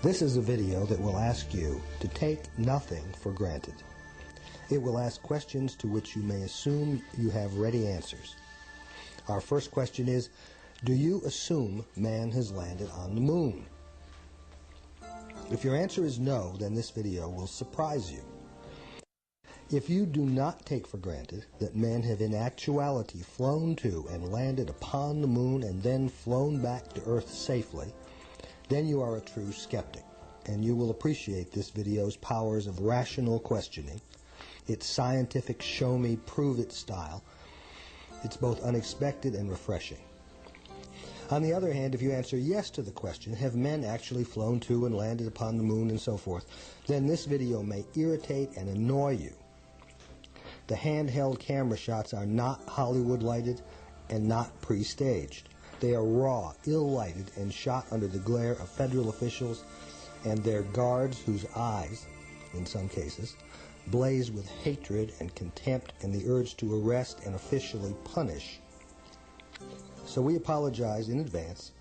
This is a video that will ask you to take nothing for granted. It will ask questions to which you may assume you have ready answers. Our first question is, do you assume man has landed on the moon? If your answer is no, then this video will surprise you. If you do not take for granted that men have in actuality flown to and landed upon the moon and then flown back to Earth safely, then you are a true skeptic, and you will appreciate this video's powers of rational questioning, its scientific show-me, prove-it style. It's both unexpected and refreshing. On the other hand, if you answer yes to the question, have men actually flown to and landed upon the moon and so forth, then this video may irritate and annoy you. The handheld camera shots are not Hollywood lighted and not pre-staged. They are raw, ill-lighted, and shot under the glare of federal officials and their guards whose eyes, in some cases, blaze with hatred and contempt and the urge to arrest and officially punish. So we apologize in advance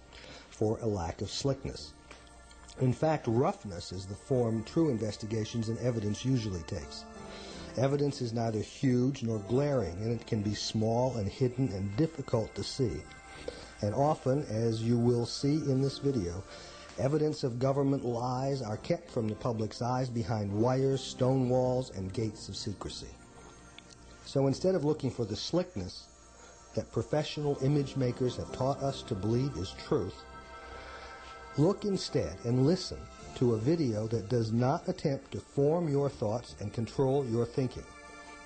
for a lack of slickness. In fact, roughness is the form true investigations and evidence usually takes. Evidence is neither huge nor glaring, and it can be small and hidden and difficult to see. And often, as you will see in this video, evidence of government lies are kept from the public's eyes behind wires, stone walls, and gates of secrecy. So instead of looking for the slickness that professional image makers have taught us to believe is truth, look instead and listen to a video that does not attempt to form your thoughts and control your thinking.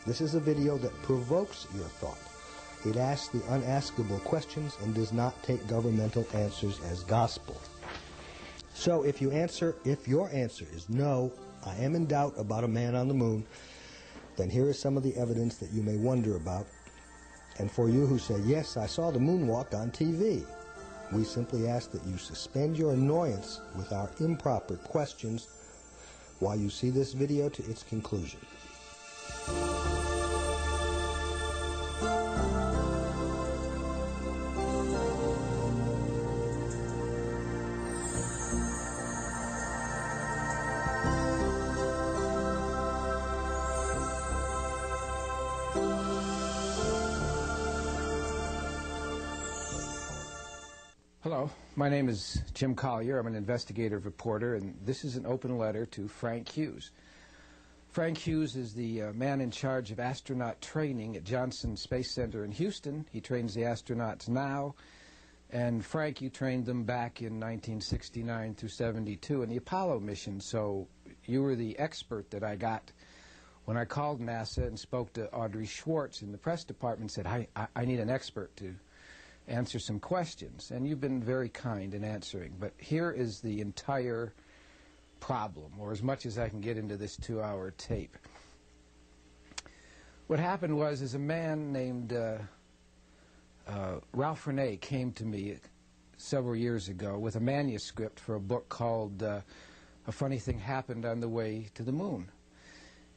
This is a video that provokes your thought. It asks the unaskable questions and does not take governmental answers as gospel. So if your answer is no, I am in doubt about a man on the moon, then here is some of the evidence that you may wonder about. And for you who say, yes, I saw the moonwalk on TV, we simply ask that you suspend your annoyance with our improper questions while you see this video to its conclusion. Hello, my name is Jim Collier. I'm an investigative reporter, and this is an open letter to Frank Hughes. Frank Hughes is the man in charge of astronaut training at Johnson Space Center in Houston. He trains the astronauts now, and Frank, you trained them back in 1969 through 72 in the Apollo mission, so you were the expert that I got when I called NASA and spoke to Audrey Schwartz in the press department and said, I need an expert to answer some questions, and you've been very kind in answering. But here is the entire problem, or as much as I can get into this 2-hour tape. What happened was, is a man named Ralph Renee came to me several years ago with a manuscript for a book called A Funny Thing Happened on the Way to the Moon.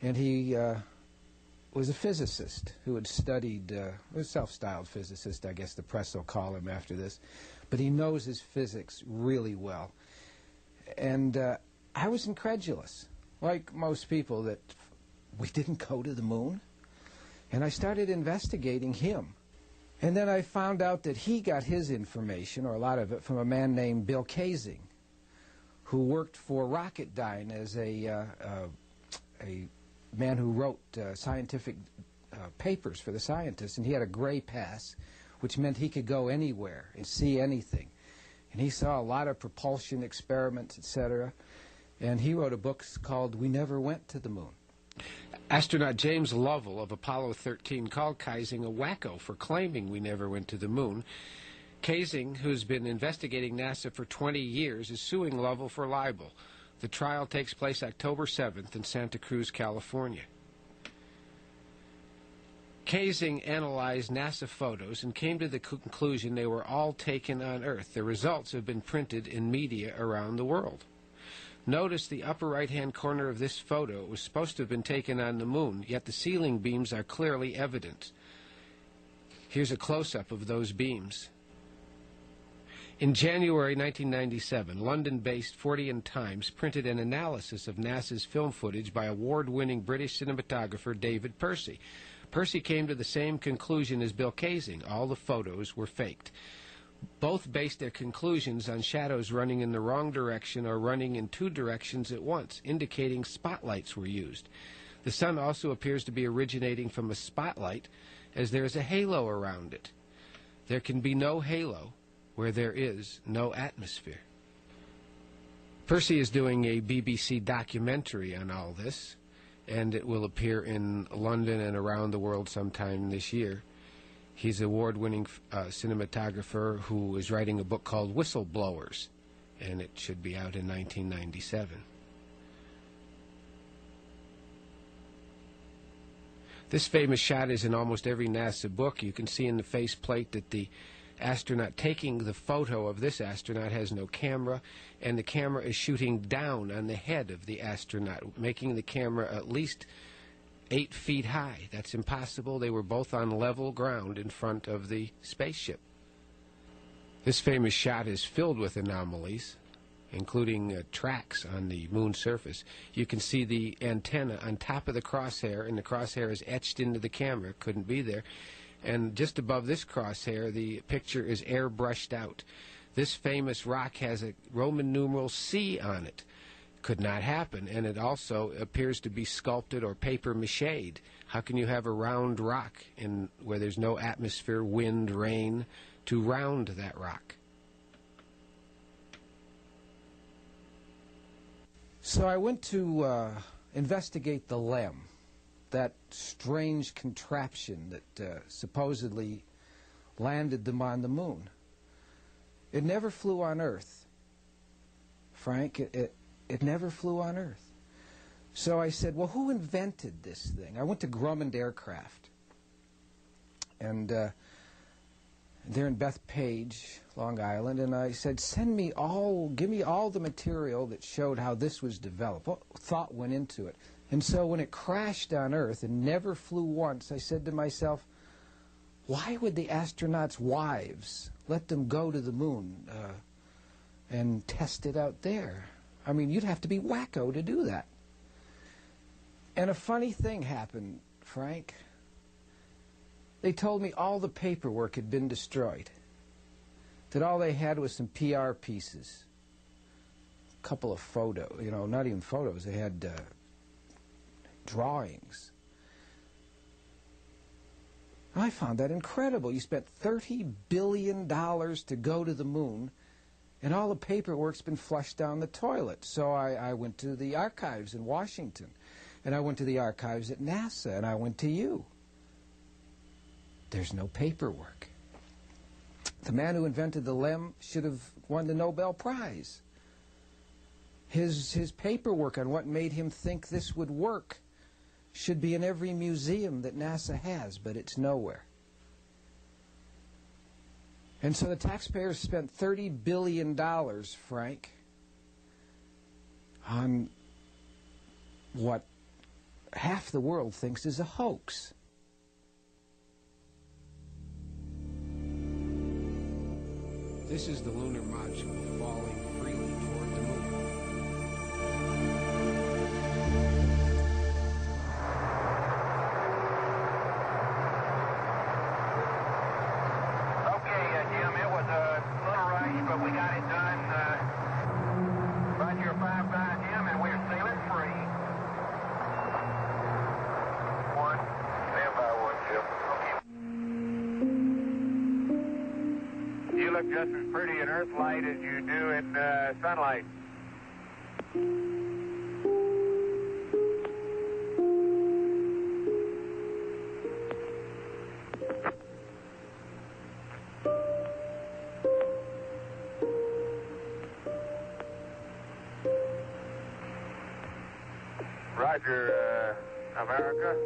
And he was a physicist who had studied, a self-styled physicist, I guess the press will call him after this, but he knows his physics really well. And I was incredulous, like most people, that we didn't go to the moon. And I started investigating him. And then I found out that he got his information, or a lot of it, from a man named Bill Kaysing, who worked for Rocketdyne as a man who wrote scientific papers for the scientists, and he had a gray pass, which meant he could go anywhere and see anything. And he saw a lot of propulsion experiments, etc. And he wrote a book called We Never Went to the Moon. Astronaut James Lovell of Apollo 13 called Kaysing a wacko for claiming we never went to the moon. Kaysing, who's been investigating NASA for 20 years, is suing Lovell for libel. The trial takes place October 7th in Santa Cruz, California. Kaysing analyzed NASA photos and came to the conclusion they were all taken on Earth. The results have been printed in media around the world. Notice the upper right-hand corner of this photo. It was supposed to have been taken on the moon, yet the ceiling beams are clearly evident. Here's a close-up of those beams. In January 1997, London-based Fortean Times printed an analysis of NASA's film footage by award-winning British cinematographer David Percy. Percy came to the same conclusion as Bill Kaysing. All the photos were faked. Both based their conclusions on shadows running in the wrong direction or running in two directions at once, indicating spotlights were used. The sun also appears to be originating from a spotlight, as there is a halo around it. There can be no halo where there is no atmosphere. Percy is doing a BBC documentary on all this, and it will appear in London and around the world sometime this year. He's an award-winning cinematographer who is writing a book called Whistleblowers, and it should be out in 1997. This famous shot is in almost every NASA book. You can see in the faceplate that the astronaut taking the photo of this astronaut has no camera, and the camera is shooting down on the head of the astronaut, making the camera at least 8 feet high. That's impossible. They were both on level ground in front of the spaceship. This famous shot is filled with anomalies, including tracks on the moon's surface. You can see the antenna on top of the crosshair, and the crosshair is etched into the camera. Couldn't be there. And just above this crosshair, the picture is airbrushed out. This famous rock has a Roman numeral C on it. Could not happen. And it also appears to be sculpted or paper mache'd. How can you have a round rock where there's no atmosphere, wind, rain to round that rock? So I went to investigate the LEM, that strange contraption that supposedly landed them on the moon. It never flew on Earth, Frank. It never flew on Earth. So I said, well, who invented this thing? I went to Grumman Aircraft, and they're in Bethpage, Long Island, and I said, give me all the material that showed how this was developed, what thought went into it. And so when it crashed on Earth and never flew once, I said to myself, why would the astronauts' wives let them go to the moon and test it out there? I mean, you'd have to be wacko to do that. And a funny thing happened, Frank. They told me all the paperwork had been destroyed, that all they had was some PR pieces, a couple of photos, not even photos, they had drawings. I found that incredible. You spent $30 billion to go to the moon, and all the paperwork's been flushed down the toilet. So I went to the archives in Washington, and I went to the archives at NASA, and I went to you. There's no paperwork. The man who invented the LEM should have won the Nobel Prize. His paperwork on what made him think this would work should be in every museum that NASA has, but it's nowhere. And so the taxpayers spent $30 billion, Frank, on what half the world thinks is a hoax. This is the lunar module falling freely toward the moon. Okay, Jim, it was a little rush, but we got it done. Roger your 5-5, Jim, and we're sailing free. One, stand by one, Jim. Okay. You look just as pretty in Earth light as you do in sunlight. Roger, America.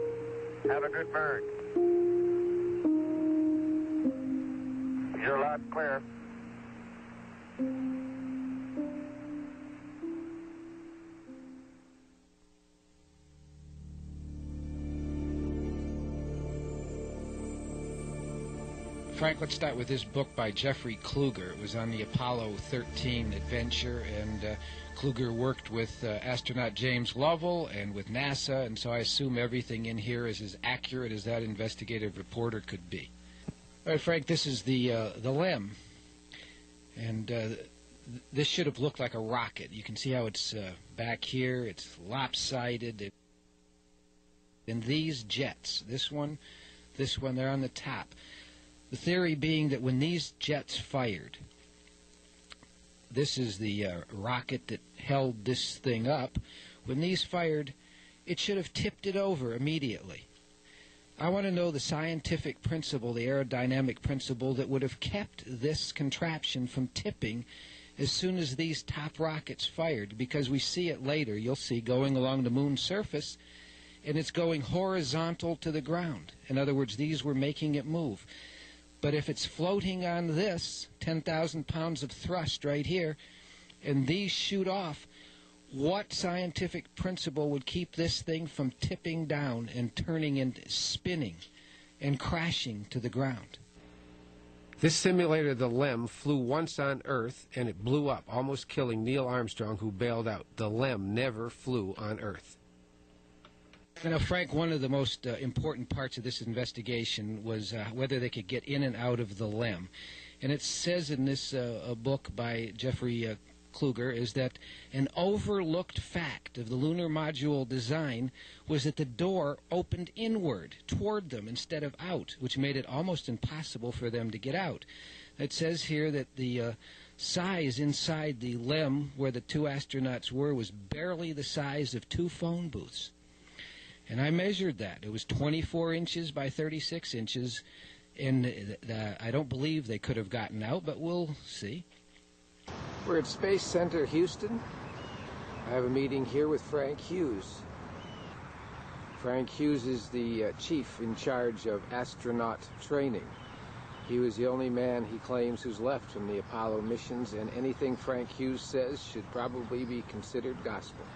Have a good burn. You're loud and clear. Frank, let's start with this book by Jeffrey Kluger. It was on the Apollo 13 adventure, and Kluger worked with astronaut James Lovell and with NASA, and so I assume everything in here is as accurate as that investigative reporter could be. All right, Frank, this is the LEM, and this should have looked like a rocket. You can see how it's back here. It's lopsided. And these jets, this one, they're on the top. The theory being that when these jets fired, this is the rocket that held this thing up. When these fired, it should have tipped it over immediately. I want to know the scientific principle, the aerodynamic principle that would have kept this contraption from tipping as soon as these top rockets fired, because we see it later, you'll see, going along the moon's surface, and it's going horizontal to the ground. In other words, these were making it move. But if it's floating on this, 10,000 pounds of thrust right here, and these shoot off, what scientific principle would keep this thing from tipping down and turning and spinning and crashing to the ground? This simulator, the LEM, flew once on Earth, and it blew up, almost killing Neil Armstrong, who bailed out. The LEM never flew on Earth. Now, Frank, one of the most important parts of this investigation was whether they could get in and out of the LEM. And it says in this book by Jeffrey Kluger is that an overlooked fact of the lunar module design was that the door opened inward toward them instead of out, which made it almost impossible for them to get out. It says here that the size inside the LEM where the two astronauts were was barely the size of 2 phone booths. And I measured that. It was 24 inches by 36 inches, and I don't believe they could have gotten out, but we'll see. We're at Space Center, Houston. I have a meeting here with Frank Hughes. Frank Hughes is the chief in charge of astronaut training. He was the only man, he claims, who's left from the Apollo missions, and anything Frank Hughes says should probably be considered gospel.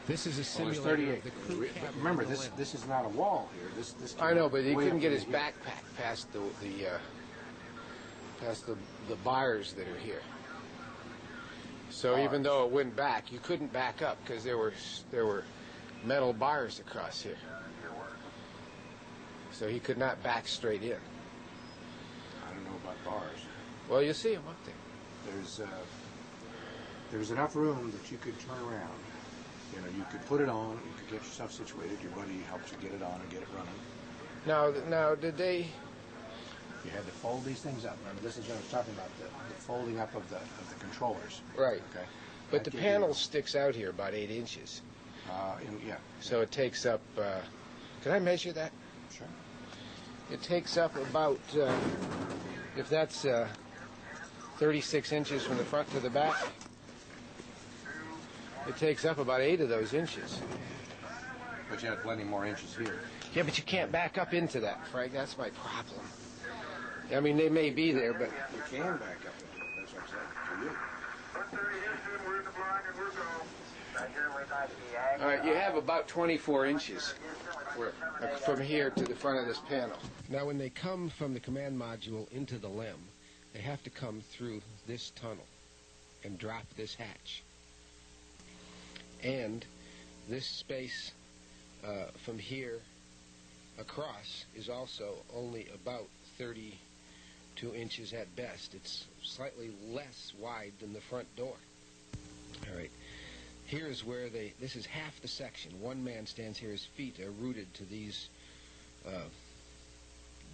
This is a simulator of the crew cabin. Remember, this is not a wall here. This I know, but he couldn't get his backpack past the bars that are here. So even though it went back, you couldn't back up because there were metal bars across here. So he could not back straight in. I don't know about bars. Well, you see him up there. There's enough room that you could turn around. You know, you could put it on, you could get yourself situated, your buddy helps you get it on and get it running. Now, did they... You had to fold these things up. Remember, this is what I was talking about, the folding up of the controllers. Right. Okay. But the panel sticks out here about 8 inches. Yeah. So it takes up... can I measure that? Sure. It takes up about... if that's 36 inches from the front to the back... It takes up about 8 of those inches. But you had plenty more inches here. Yeah, but you can't back up into that, Frank. That's my problem. I mean, they may be there, but... You can back up into it. That's what I'm saying, for you. All right, you have about 24 inches from here to the front of this panel. Now, when they come from the command module into the LEM, they have to come through this tunnel and drop this hatch. And this space from here across is also only about 32 inches at best. It's slightly less wide than the front door. All right. Here is where this is half the section. One man stands here, his feet are rooted to these,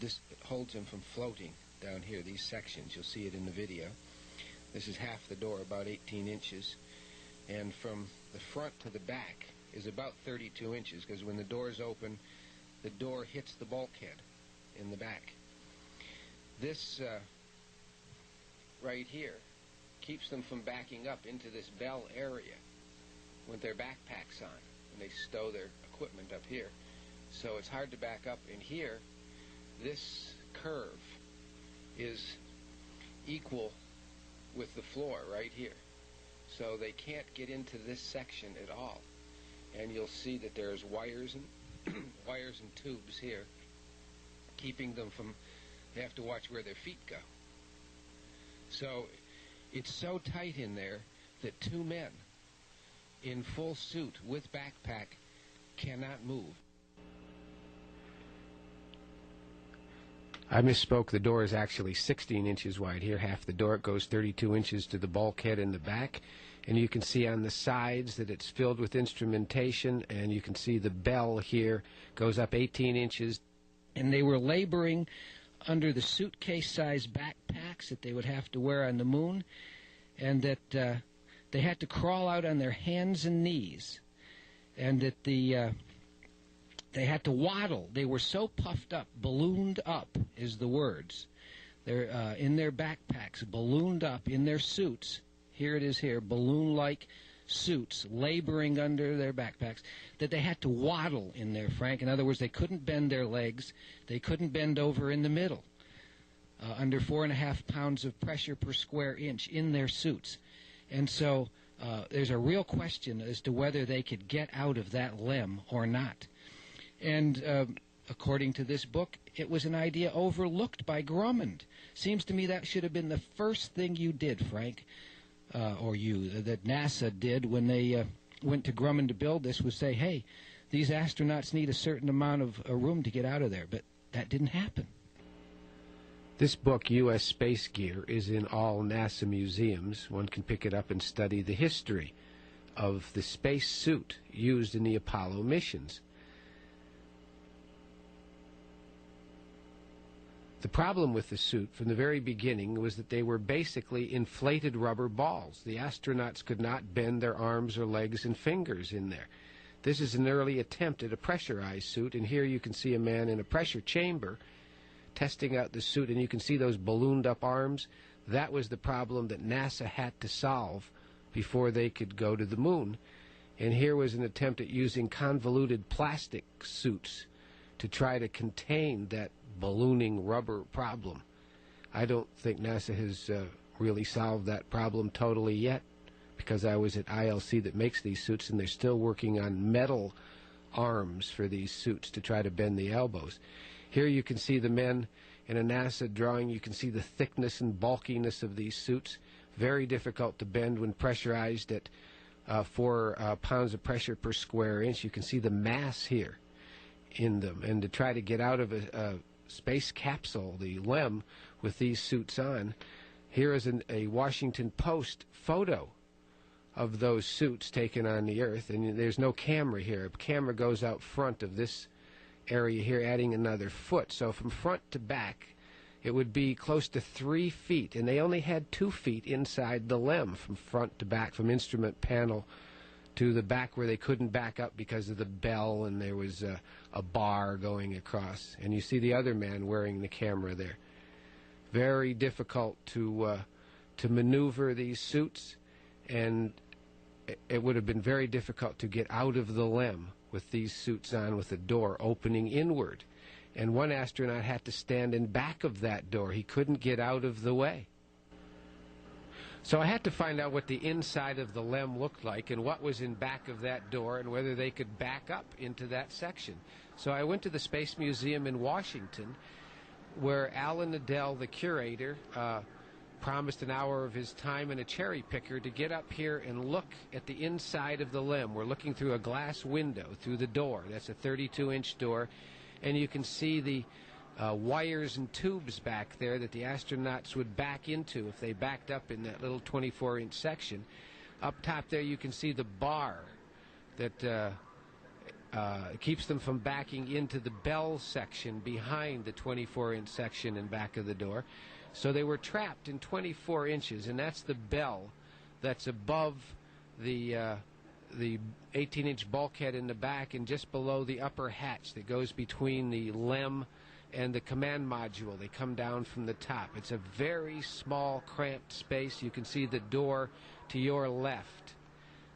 this holds him from floating down here, these sections. You'll see it in the video. This is half the door, about 18 inches. And from the front to the back is about 32 inches, because when the doors open, the door hits the bulkhead in the back. This right here keeps them from backing up into this bell area with their backpacks on, and they stow their equipment up here. So it's hard to back up in here. This curve is equal with the floor right here. So they can't get into this section at all. And you'll see that there's wires and wires and tubes here keeping them from They have to watch where their feet go. So it's so tight in there that two men in full suit with backpack cannot move. I misspoke. The door is actually 16 inches wide here. Half the door, it goes 32 inches to the bulkhead in the back. And you can see on the sides that it's filled with instrumentation, and you can see the bell here goes up 18 inches. And they were laboring under the suitcase-sized backpacks that they would have to wear on the moon, and that they had to crawl out on their hands and knees, and that they had to waddle. They were so puffed up, ballooned up is the words. They're in their backpacks, ballooned up in their suits. Here it is here, balloon-like suits, laboring under their backpacks, that they had to waddle in there, Frank. In other words, they couldn't bend their legs. They couldn't bend over in the middle. Under 4.5 pounds of pressure per square inch in their suits. And so there's a real question as to whether they could get out of that limb or not. And according to this book, it was an idea overlooked by Grumman. Seems to me that should have been the first thing you did, Frank, that NASA did when they went to Grumman to build this, was say, hey, these astronauts need a certain amount of room to get out of there. But that didn't happen. This book, U.S. Space Gear, is in all NASA museums. One can pick it up and study the history of the space suit used in the Apollo missions. The problem with the suit from the very beginning was that they were basically inflated rubber balls. The astronauts could not bend their arms or legs and fingers in there. This is an early attempt at a pressurized suit, and here you can see a man in a pressure chamber testing out the suit, and you can see those ballooned up arms. That was the problem that NASA had to solve before they could go to the moon. And here was an attempt at using convoluted plastic suits to try to contain that ballooning rubber problem. I don't think NASA has really solved that problem totally yet, because I was at ILC that makes these suits, and they're still working on metal arms for these suits to try to bend the elbows. Here you can see the men in a NASA drawing. You can see the thickness and bulkiness of these suits. Very difficult to bend when pressurized at 4 pounds of pressure per square inch. You can see the mass here in them. And to try to get out of a space capsule, the LEM, with these suits on, here is a Washington Post photo of those suits taken on the Earth. And there's no camera here. A camera goes out front of this area here, adding another foot. So from front to back, it would be close to 3 feet, and they only had 2 feet inside the LEM from front to back, from instrument panel to the back where they couldn't back up because of the bell, and there was a bar going across. And you see the other man wearing the camera there. Very difficult to maneuver these suits, and it would have been very difficult to get out of the LEM with these suits on, with the door opening inward. And one astronaut had to stand in back of that door. He couldn't get out of the way. So I had to find out what the inside of the LEM looked like and what was in back of that door and whether they could back up into that section. So I went to the Space Museum in Washington, where Alan Nadell, the curator, promised an hour of his time and a cherry picker to get up here and look at the inside of the LEM. We're looking through a glass window through the door. That's a 32-inch door, and you can see the wires and tubes back there that the astronauts would back into if they backed up in that little 24-inch section. Up top there you can see the bar that keeps them from backing into the bell section behind the 24-inch section in back of the door. So they were trapped in 24 inches, and that's the bell that's above the 18-inch bulkhead in the back and just below the upper hatch that goes between the LEM and the command module. They come down from the top. It's a very small, cramped space. You can see the door to your left.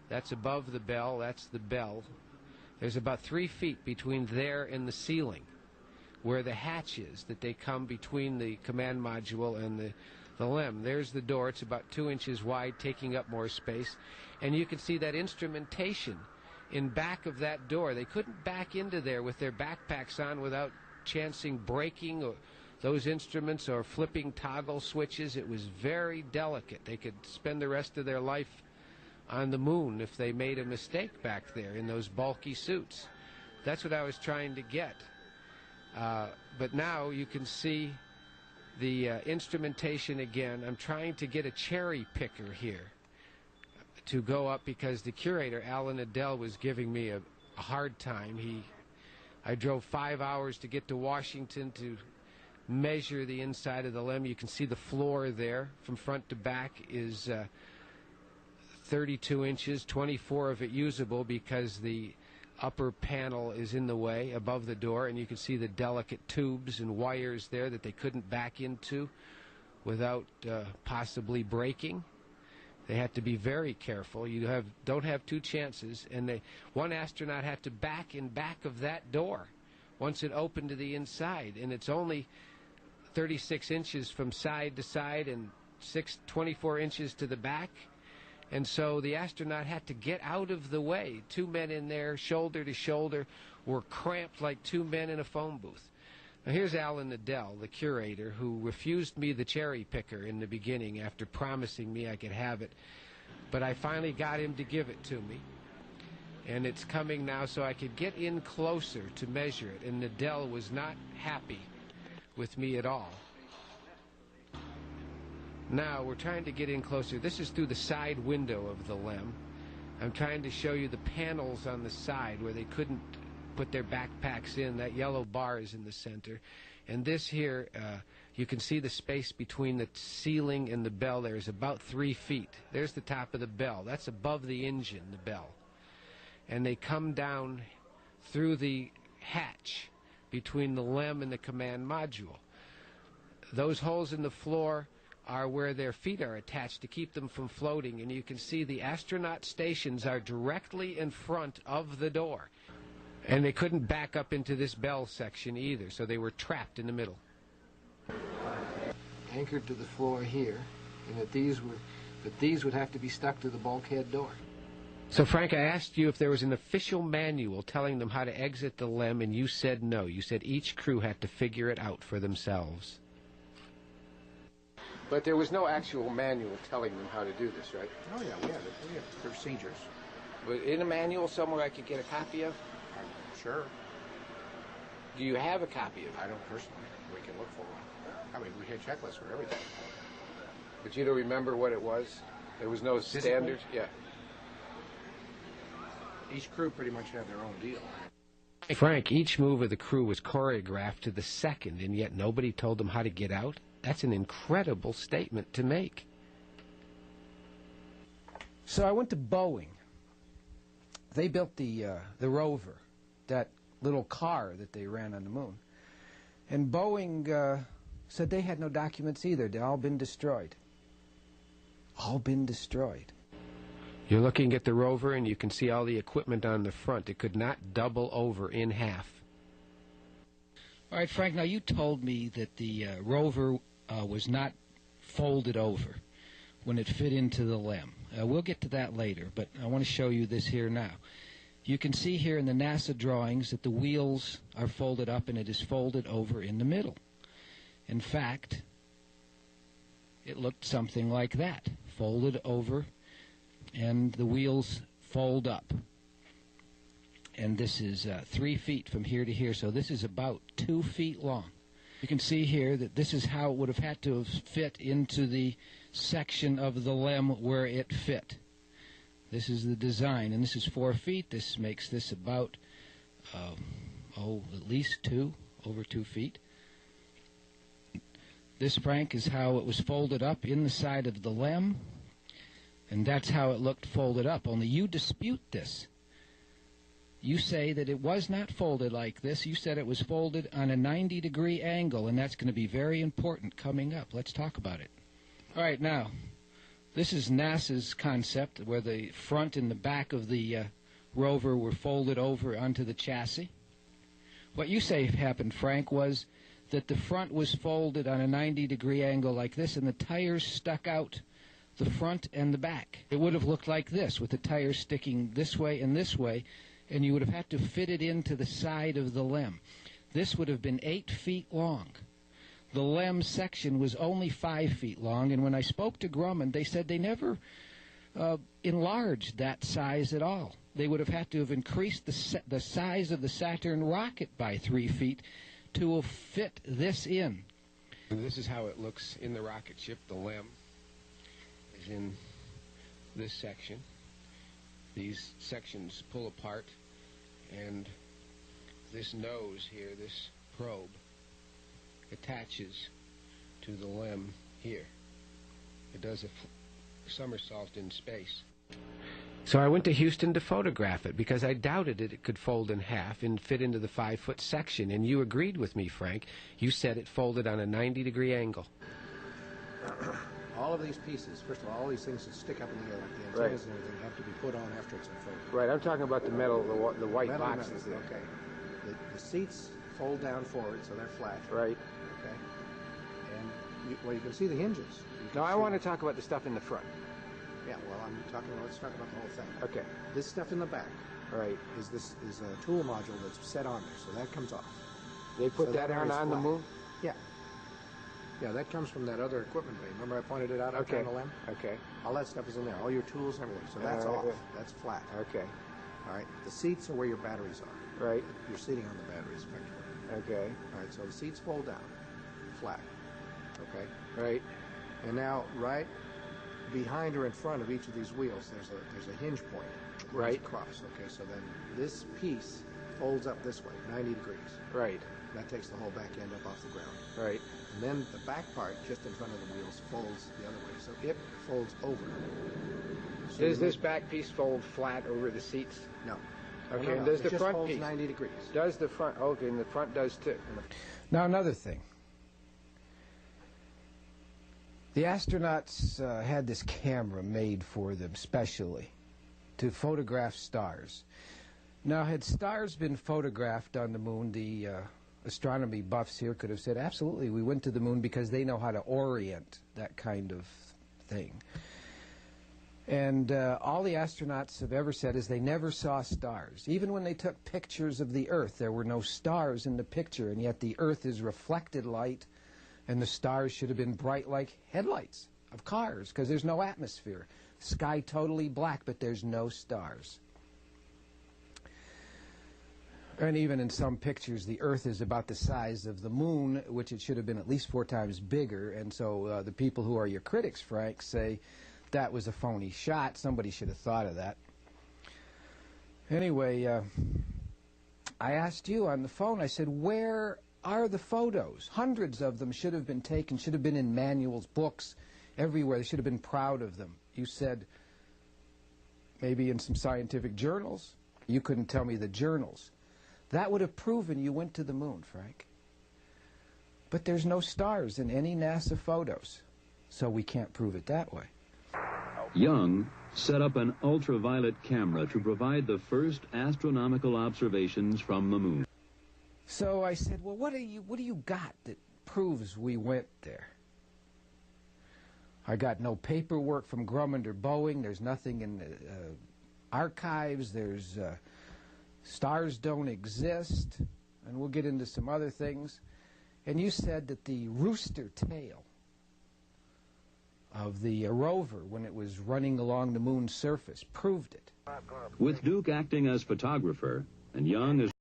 That's above the bell. That's the bell. There's about 3 feet between there and the ceiling, where the hatch is that they come between the command module and the LEM. There's the door. It's about 2 inches wide, taking up more space. And you can see that instrumentation in back of that door. They couldn't back into there with their backpacks on without chancing breaking or those instruments or flipping toggle switches. It was very delicate. They could spend the rest of their life on the moon if they made a mistake back there in those bulky suits. That's what I was trying to get. But now you can see the instrumentation again. I'm trying to get a cherry picker here to go up because the curator, Alan Adele, was giving me a hard time. I drove 5 hours to get to Washington to measure the inside of the LEM. You can see the floor there from front to back is 32 inches, 24 of it usable because the upper panel is in the way above the door, and you can see the delicate tubes and wires there that they couldn't back into without possibly breaking. They had to be very careful. You don't have two chances, and one astronaut had to back in back of that door once it opened to the inside, and it's only 36 inches from side to side and 24 inches to the back. And so the astronaut had to get out of the way. Two men in there, shoulder to shoulder, were cramped like two men in a phone booth. Now here's Alan Adele, the curator, who refused me the cherry picker in the beginning after promising me I could have it. But I finally got him to give it to me. And it's coming now so I could get in closer to measure it. And Adele was not happy with me at all. Now we're trying to get in closer. This is through the side window of the LEM. I'm trying to show you the panels on the side where they couldn't put their backpacks in. That yellow bar is in the center. And this here, you can see the space between the ceiling and the bell there is about 3 feet. There's the top of the bell. That's above the engine, the bell. And they come down through the hatch between the LEM and the command module. Those holes in the floor are where their feet are attached to keep them from floating, and you can see the astronaut stations are directly in front of the door. And they couldn't back up into this bell section either, so they were trapped in the middle. Anchored to the floor here, and that these would have to be stuck to the bulkhead door. So, Frank, I asked you if there was an official manual telling them how to exit the LEM, and you said no. You said each crew had to figure it out for themselves. But there was no actual manual telling them how to do this, right? Oh, yeah, we have procedures. But in a manual somewhere I could get a copy of? Sure. Do you have a copy of it? I don't personally. We can look for one. I mean, we had checklists for everything. But you don't remember what it was? There was no standard? Yeah. Each crew pretty much had their own deal. Frank, each move of the crew was choreographed to the second, and yet nobody told them how to get out? That's an incredible statement to make. So I went to Boeing. They built the rover, that little car that they ran on the moon. And Boeing said they had no documents either. They'd all been destroyed. All been destroyed. You're looking at the rover, and you can see all the equipment on the front. It could not double over in half. All right, Frank, now you told me that the rover was not folded over when it fit into the LEM. We'll get to that later, but I want to show you this here now. You can see here in the NASA drawings that the wheels are folded up and it is folded over in the middle. In fact, it looked something like that, folded over, and the wheels fold up. And this is 3 feet from here to here, so this is about 2 feet long. You can see here that this is how it would have had to have fit into the section of the LEM where it fit. This is the design, and this is 4 feet. This makes this about, at least over 2 feet. This, Frank, is how it was folded up in the side of the LEM, and that's how it looked folded up, only you dispute this. You say that it was not folded like this. You said it was folded on a 90-degree angle, and that's going to be very important coming up. Let's talk about it. All right, now, this is NASA's concept where the front and the back of the rover were folded over onto the chassis. What you say happened, Frank, was that the front was folded on a 90-degree angle like this, and the tires stuck out the front and the back. It would have looked like this, with the tires sticking this way, and you would have had to fit it into the side of the LEM. This would have been 8 feet long. the LEM section was only 5 feet long, and when I spoke to Grumman, they said they never enlarged that size at all. They would have had to have increased the size of the Saturn rocket by 3 feet to fit this in. And this is how it looks in the rocket ship. The LEM is in this section. These sections pull apart, and this nose here, this probe, attaches to the LEM here. It does a somersault in space. So I went to Houston to photograph it because I doubted it could fold in half and fit into the 5-foot section, and you agreed with me, Frank. You said it folded on a 90-degree angle. All of these pieces, first of all these things that stick up in the air, like the antennas and everything, have to be put on after it's unfolded. Right, I'm talking about the metal, the white Metal boxes there. Okay. The seats fold down forward, so they're flat. Right. Okay. And you can see the hinges. No, I want to talk about the stuff in the front. Yeah, well, let's talk about the whole thing. Okay. This stuff in the back, Right, is a tool module that's set on there, so that comes off. they put So that on area's the flat. moon? Yeah. Yeah, that comes from that other equipment bay. Remember I pointed it out up Okay. on the LEM? Okay. All that stuff is in there, all your tools and everything. So that's All off. right. That's flat. Okay. All right. The seats are where your batteries are. Right. You're sitting on the batteries, effectively. Okay. All right. So the seats fold down, flat. Okay. Right. And now, right behind or in front of each of these wheels, there's a hinge point. that runs Right. Across. Okay. So then this piece folds up this way, 90 degrees. Right. That takes the whole back end up off the ground. Right. And then the back part, just in front of the wheels, folds the other way. So it folds over. So Does you this make- back piece fold flat over the seats? No. Okay, No, and does it the just front folds piece? 90 degrees. Does the front? Okay, and the front does too. Now, another thing. The astronauts had this camera made for them specially to photograph stars. Now, had stars been photographed on the moon, the astronomy buffs here could have said, absolutely, we went to the moon because they know how to orient that kind of thing. And all the astronauts have ever said is they never saw stars. Even when they took pictures of the Earth, there were no stars in the picture, and yet the Earth is reflected light, and the stars should have been bright like headlights of cars because there's no atmosphere. Sky totally black, but there's no stars. And even in some pictures, the Earth is about the size of the moon, which it should have been at least 4 times bigger. And so the people who are your critics, Frank, say that was a phony shot. Somebody should have thought of that. Anyway, I asked you on the phone, I said, where are the photos? Hundreds of them should have been taken, should have been in manuals, books, everywhere. They should have been proud of them. You said maybe in some scientific journals. You couldn't tell me the journals. That would have proven you went to the moon, Frank. But there's no stars in any NASA photos, so we can't prove it that way. Young set up an ultraviolet camera to provide the first astronomical observations from the moon. So I said, well, what do you got that proves we went there? I got no paperwork from Grumman or Boeing. There's nothing in the archives. There's stars don't exist. And we'll get into some other things. And you said that the rooster tail of the rover, when it was running along the moon's surface, proved it. With Duke acting as photographer and Young as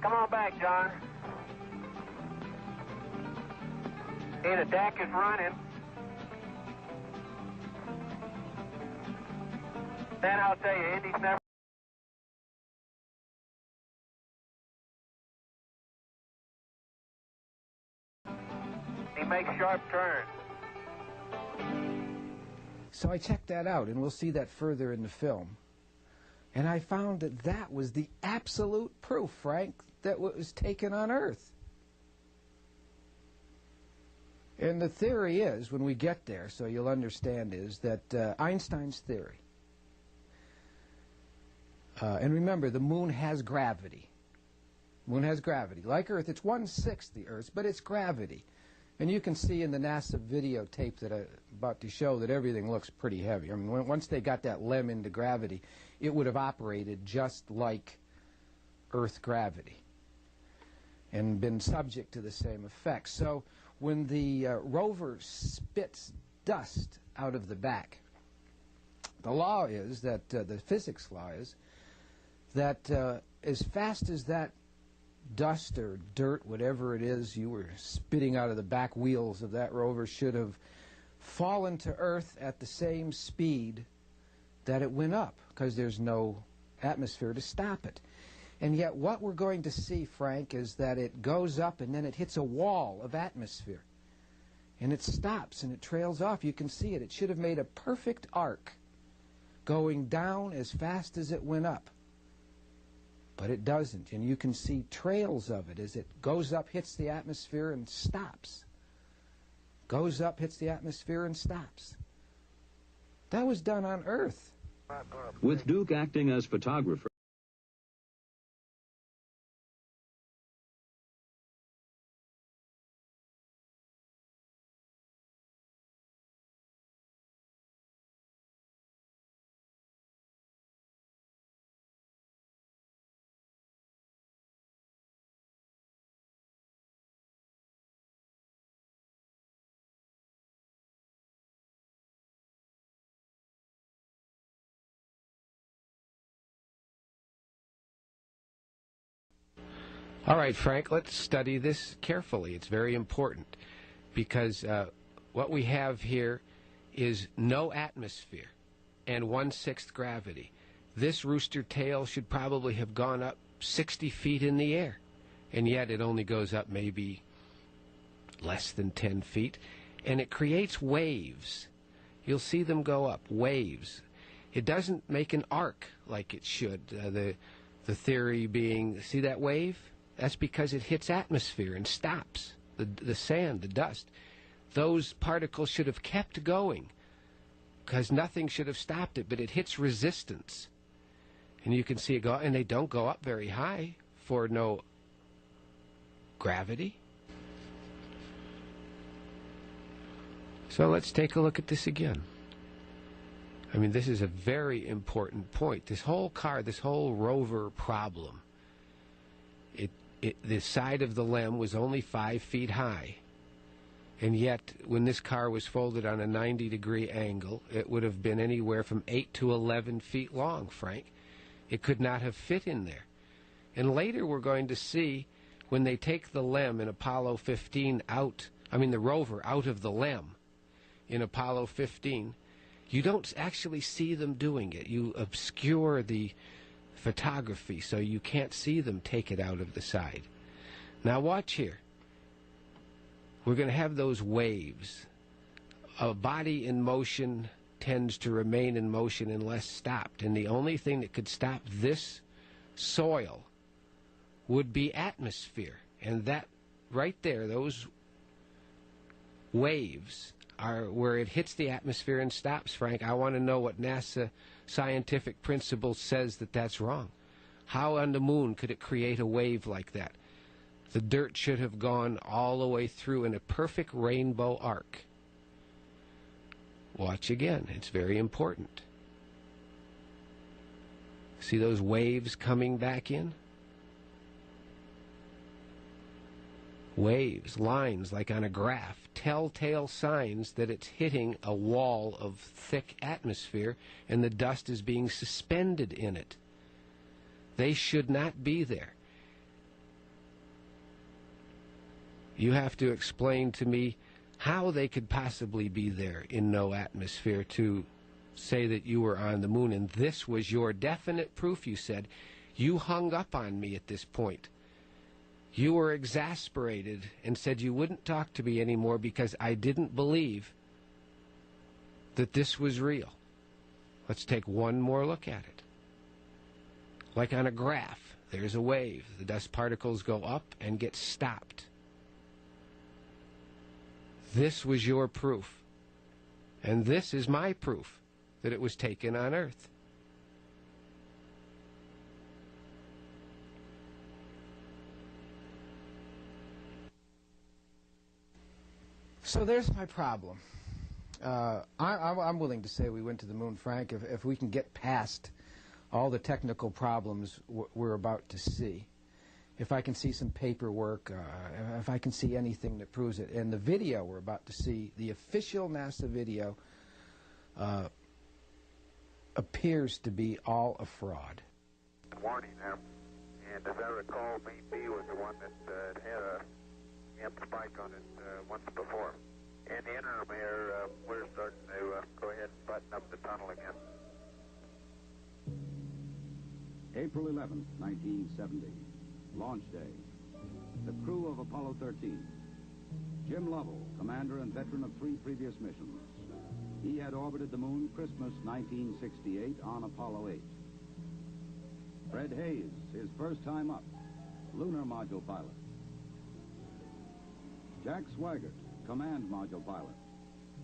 Come on back, John. Hey, the deck is running. Then I'll tell you, Indy's never... He makes sharp turns. So I checked that out, and we'll see that further in the film. And I found that that was the absolute proof, Frank, that was taken on Earth. And the theory is, when we get there, so you'll understand, is that Einstein's theory, and remember, the moon has gravity. Moon has gravity. Like Earth, it's 1/6 the Earth's, but it's gravity. And you can see in the NASA videotape that I'm about to show that everything looks pretty heavy. I mean, once they got that LEM into gravity, it would have operated just like Earth gravity and been subject to the same effects. So when the rover spits dust out of the back, the law is that, the physics law is, that as fast as that dust or dirt, whatever it is you were spitting out of the back wheels of that rover, should have fallen to Earth at the same speed that it went up, because there's no atmosphere to stop it. And yet what we're going to see, Frank, is that it goes up and then it hits a wall of atmosphere. And it stops and it trails off. You can see it. It should have made a perfect arc going down as fast as it went up. But it doesn't. And you can see trails of it as it goes up, hits the atmosphere, and stops. Goes up, hits the atmosphere, and stops. That was done on Earth. With Duke acting as photographer, All right, Frank, let's study this carefully. It's very important because what we have here is no atmosphere and 1/6 gravity. This rooster tail should probably have gone up 60 feet in the air, and yet it only goes up maybe less than 10 feet, and it creates waves. You'll see them go up, waves. It doesn't make an arc like it should. The theory being, see that wave? That's because it hits atmosphere and stops. The sand, the dust. Those particles should have kept going because nothing should have stopped it, but it hits resistance. And you can see it go, and they don't go up very high for no gravity. So let's take a look at this again. I mean, this is a very important point. This whole car, this whole rover problem, the side of the LEM was only 5 feet high. And yet, when this car was folded on a 90-degree angle, it would have been anywhere from 8 to 11 feet long, Frank. It could not have fit in there. And later we're going to see, when they take the LEM in Apollo 15 out, the rover out of the LEM in Apollo 15, you don't actually see them doing it. You obscure the photography so you can't see them take it out of the side. Now watch here. We're going to have those waves. A body in motion tends to remain in motion unless stopped, and the only thing that could stop this soil would be atmosphere. And that right there, those waves are where it hits the atmosphere and stops, Frank. I want to know what NASA scientific principle says that that's wrong. How on the moon could it create a wave like that? The dirt should have gone all the way through in a perfect rainbow arc. Watch again. It's very important. See those waves coming back in? Waves, lines like on a graph, telltale signs that it's hitting a wall of thick atmosphere and the dust is being suspended in it. They should not be there. You have to explain to me how they could possibly be there in no atmosphere to say that you were on the moon. And this was your definite proof, you said. You hung up on me at this point. You were exasperated and said you wouldn't talk to me anymore because I didn't believe that this was real. Let's take one more look at it. like on a graph. There's a wave. The dust particles go up and get stopped. This was your proof. And this is my proof that it was taken on Earth. So there's my problem. I'm willing to say we went to the moon, Frank, if we can get past all the technical problems we're about to see. If I can see some paperwork, if I can see anything that proves it. And the video we're about to see, the official NASA video, appears to be all a fraud. Warning them, and as I recall, Main B was the one that had a M spike on it once before. In the interim here, we're starting to go ahead and button up the tunnel again. April 11th, 1970, launch day. The crew of Apollo 13. Jim Lovell, commander and veteran of 3 previous missions. He had orbited the moon Christmas 1968 on Apollo 8. Fred Hayes, his first time up, lunar module pilot. Jack Swigert, command module pilot.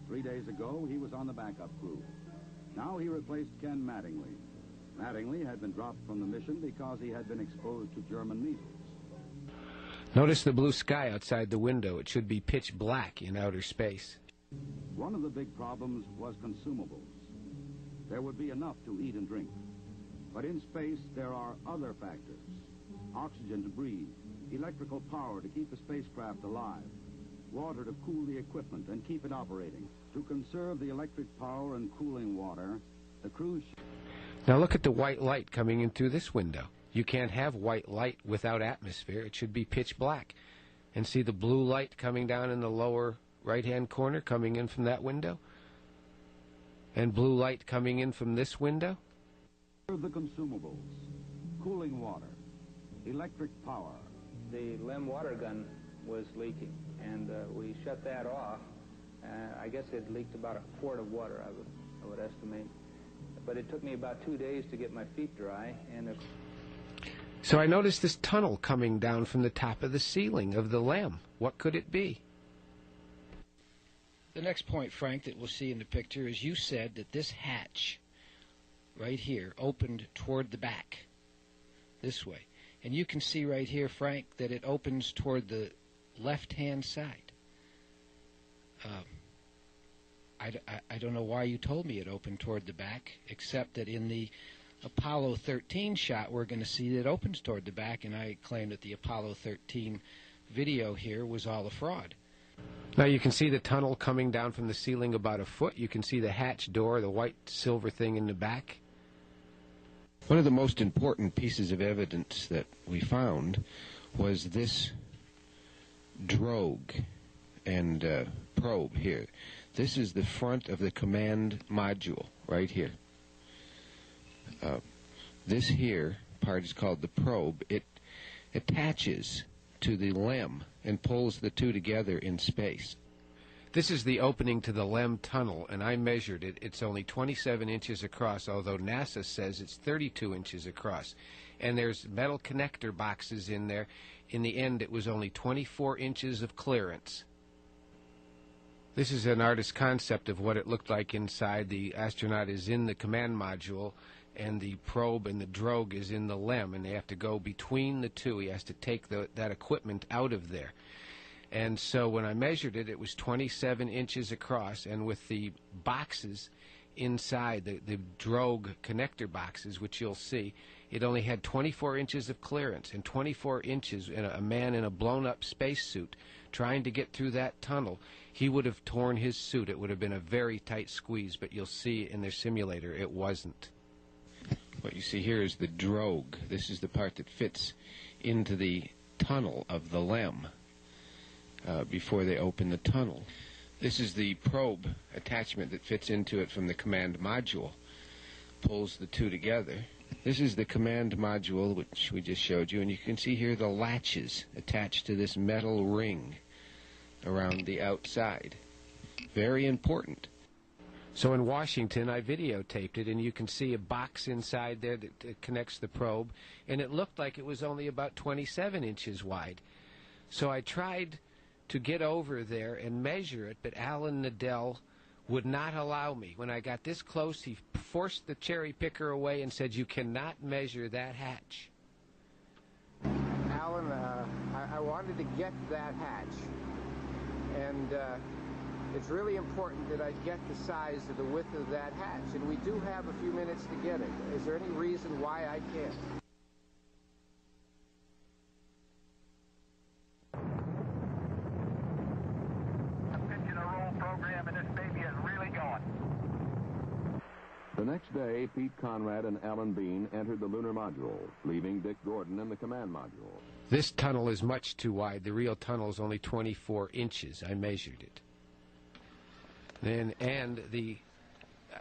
3 days ago, he was on the backup crew. Now he replaced Ken Mattingly. Mattingly had been dropped from the mission because he had been exposed to German measles. Notice the blue sky outside the window. It should be pitch black in outer space. One of the big problems was consumables. There would be enough to eat and drink. But in space, there are other factors. Oxygen to breathe, electrical power to keep the spacecraft alive, water to cool the equipment and keep it operating. To conserve the electric power and cooling water, the crew... Now look at the white light coming in through this window. You can't have white light without atmosphere. It should be pitch black. And see the blue light coming down in the lower right-hand corner coming in from that window? And blue light coming in from this window? The consumables, cooling water, electric power. The LEM water gun was leaking, and we shut that off. I guess it leaked about a quart of water, I would estimate. But it took me about 2 days to get my feet dry. And so I noticed this tunnel coming down from the top of the ceiling of the LEM. What could it be? The next point, Frank, that we'll see in the picture is you said that this hatch right here opened toward the back, this way. And you can see right here, Frank, that it opens toward the left-hand side. I don't know why you told me it opened toward the back, except that in the Apollo 13 shot, we're going to see that it opens toward the back, and I claim that the Apollo 13 video here was all a fraud. Now you can see the tunnel coming down from the ceiling about a foot. You can see the hatch door, the white silver thing in the back. One of the most important pieces of evidence that we found was this drogue and probe here. This is the front of the command module right here. This here part is called the probe. It attaches to the LEM and pulls the two together in space. This is the opening to the LEM tunnel, and I measured it. It's only 27 inches across, although NASA says it's 32 inches across. And there's metal connector boxes in there. In the end, it was only 24 inches of clearance. This is an artist's concept of what it looked like inside. The astronaut is in the command module, and the probe and the drogue is in the LEM, and they have to go between the two. He has to take that equipment out of there. And so when I measured it, it was 27 inches across, and with the boxes inside, the drogue connector boxes, which you'll see, it only had 24 inches of clearance, and 24 inches, and a man in a blown-up spacesuit trying to get through that tunnel, he would have torn his suit. It would have been a very tight squeeze, but you'll see in their simulator it wasn't. What you see here is the drogue. This is the part that fits into the tunnel of the LEM before they open the tunnel. This is the probe attachment that fits into it from the command module, pulls the two together. This is the command module, which we just showed you, and you can see here the latches attached to this metal ring around the outside. Very important. So in Washington, I videotaped it, and you can see a box inside there that connects the probe, and it looked like it was only about 27 inches wide. So I tried to get over there and measure it, but Alan Nadell would not allow me. When I got this close, he forced the cherry picker away and said, "You cannot measure that hatch." Alan, I wanted to get that hatch, and it's really important that I get the size of the width of that hatch, and we do have a few minutes to get it. Is there any reason why I can't? I'm pitching a roll program, and this baby is really going. The next day, Pete Conrad and Alan Bean entered the lunar module, leaving Dick Gordon in the command module. This tunnel is much too wide. The real tunnel is only 24 inches. I measured it. And the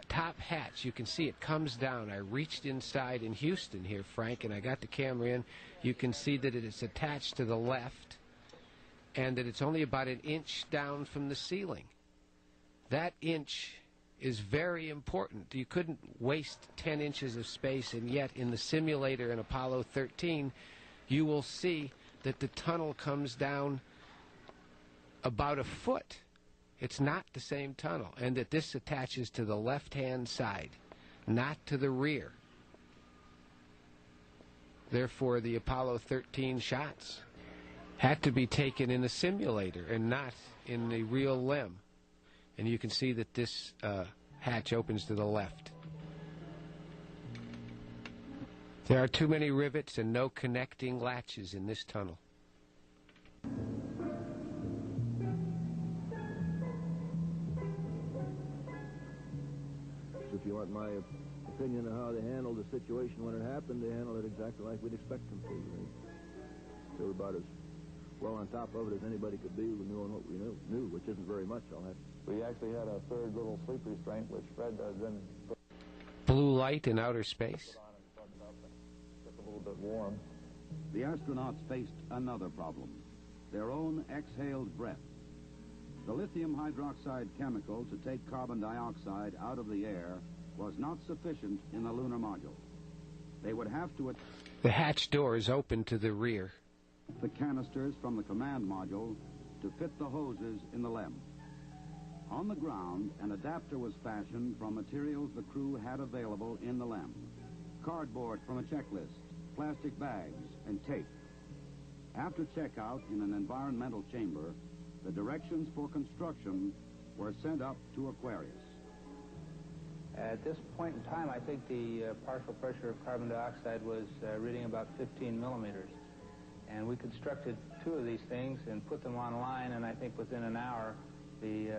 top hatch, you can see it comes down. I reached inside in Houston here, Frank, and I got the camera in. You can see that it is attached to the left and that it's only about an inch down from the ceiling. That inch is very important. You couldn't waste 10 inches of space, and yet in the simulator in Apollo 13, you will see that the tunnel comes down about a foot. It's not the same tunnel, and that this attaches to the left-hand side, not to the rear. Therefore, the Apollo 13 shots had to be taken in a simulator and not in the real LEM. And you can see that this hatch opens to the left. There are too many rivets and no connecting latches in this tunnel. If you want my opinion of how they handled the situation when it happened, they handled it exactly like we'd expect them to. They were about as well on top of it as anybody could be, knowing what we knew, which isn't very much, I'll have to. We actually had a third little sleep restraint, which Fred then put Blue light in outer space. on and started up and just a little bit warm. The astronauts faced another problem, their own exhaled breath. The lithium hydroxide chemical to take carbon dioxide out of the air was not sufficient in the lunar module. They would have to The hatch door is open to the rear. the canisters from the command module to fit the hoses in the LEM. On the ground, an adapter was fashioned from materials the crew had available in the LEM. Cardboard from a checklist, plastic bags, and tape. After checkout in an environmental chamber, the directions for construction were sent up to Aquarius. At this point in time, I think the partial pressure of carbon dioxide was reading about 15 millimeters. And we constructed two of these things and put them online, and I think within an hour, the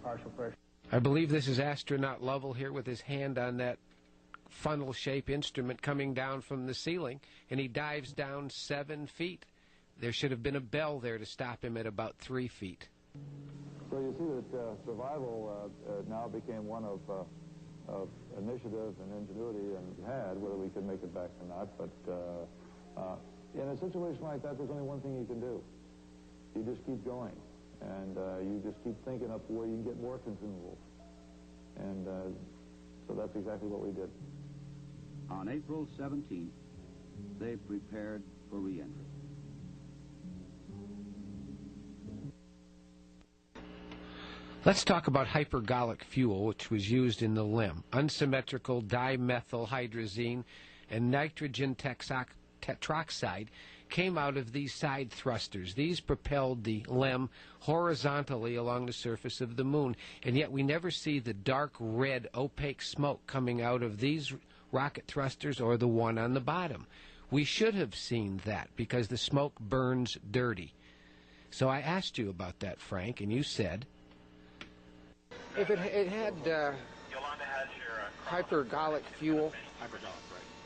partial pressure. I believe this is astronaut Lovell here with his hand on that funnel-shaped instrument coming down from the ceiling, and he dives down 7 feet. There should have been a bell there to stop him at about 3 feet. So you see that survival now became one of initiative and ingenuity, and had whether we could make it back or not. But in a situation like that, there's only one thing you can do. You just keep going, and you just keep thinking up where you can get more consumables. And so that's exactly what we did. On April 17th, they prepared for re-entry. Let's talk about hypergolic fuel, which was used in the LEM. Unsymmetrical dimethylhydrazine and nitrogen tetroxide came out of these side thrusters. These propelled the LEM horizontally along the surface of the moon, and yet we never see the dark red opaque smoke coming out of these rocket thrusters or the one on the bottom. We should have seen that because the smoke burns dirty. So I asked you about that, Frank, and you said if it had hypergolic fuel,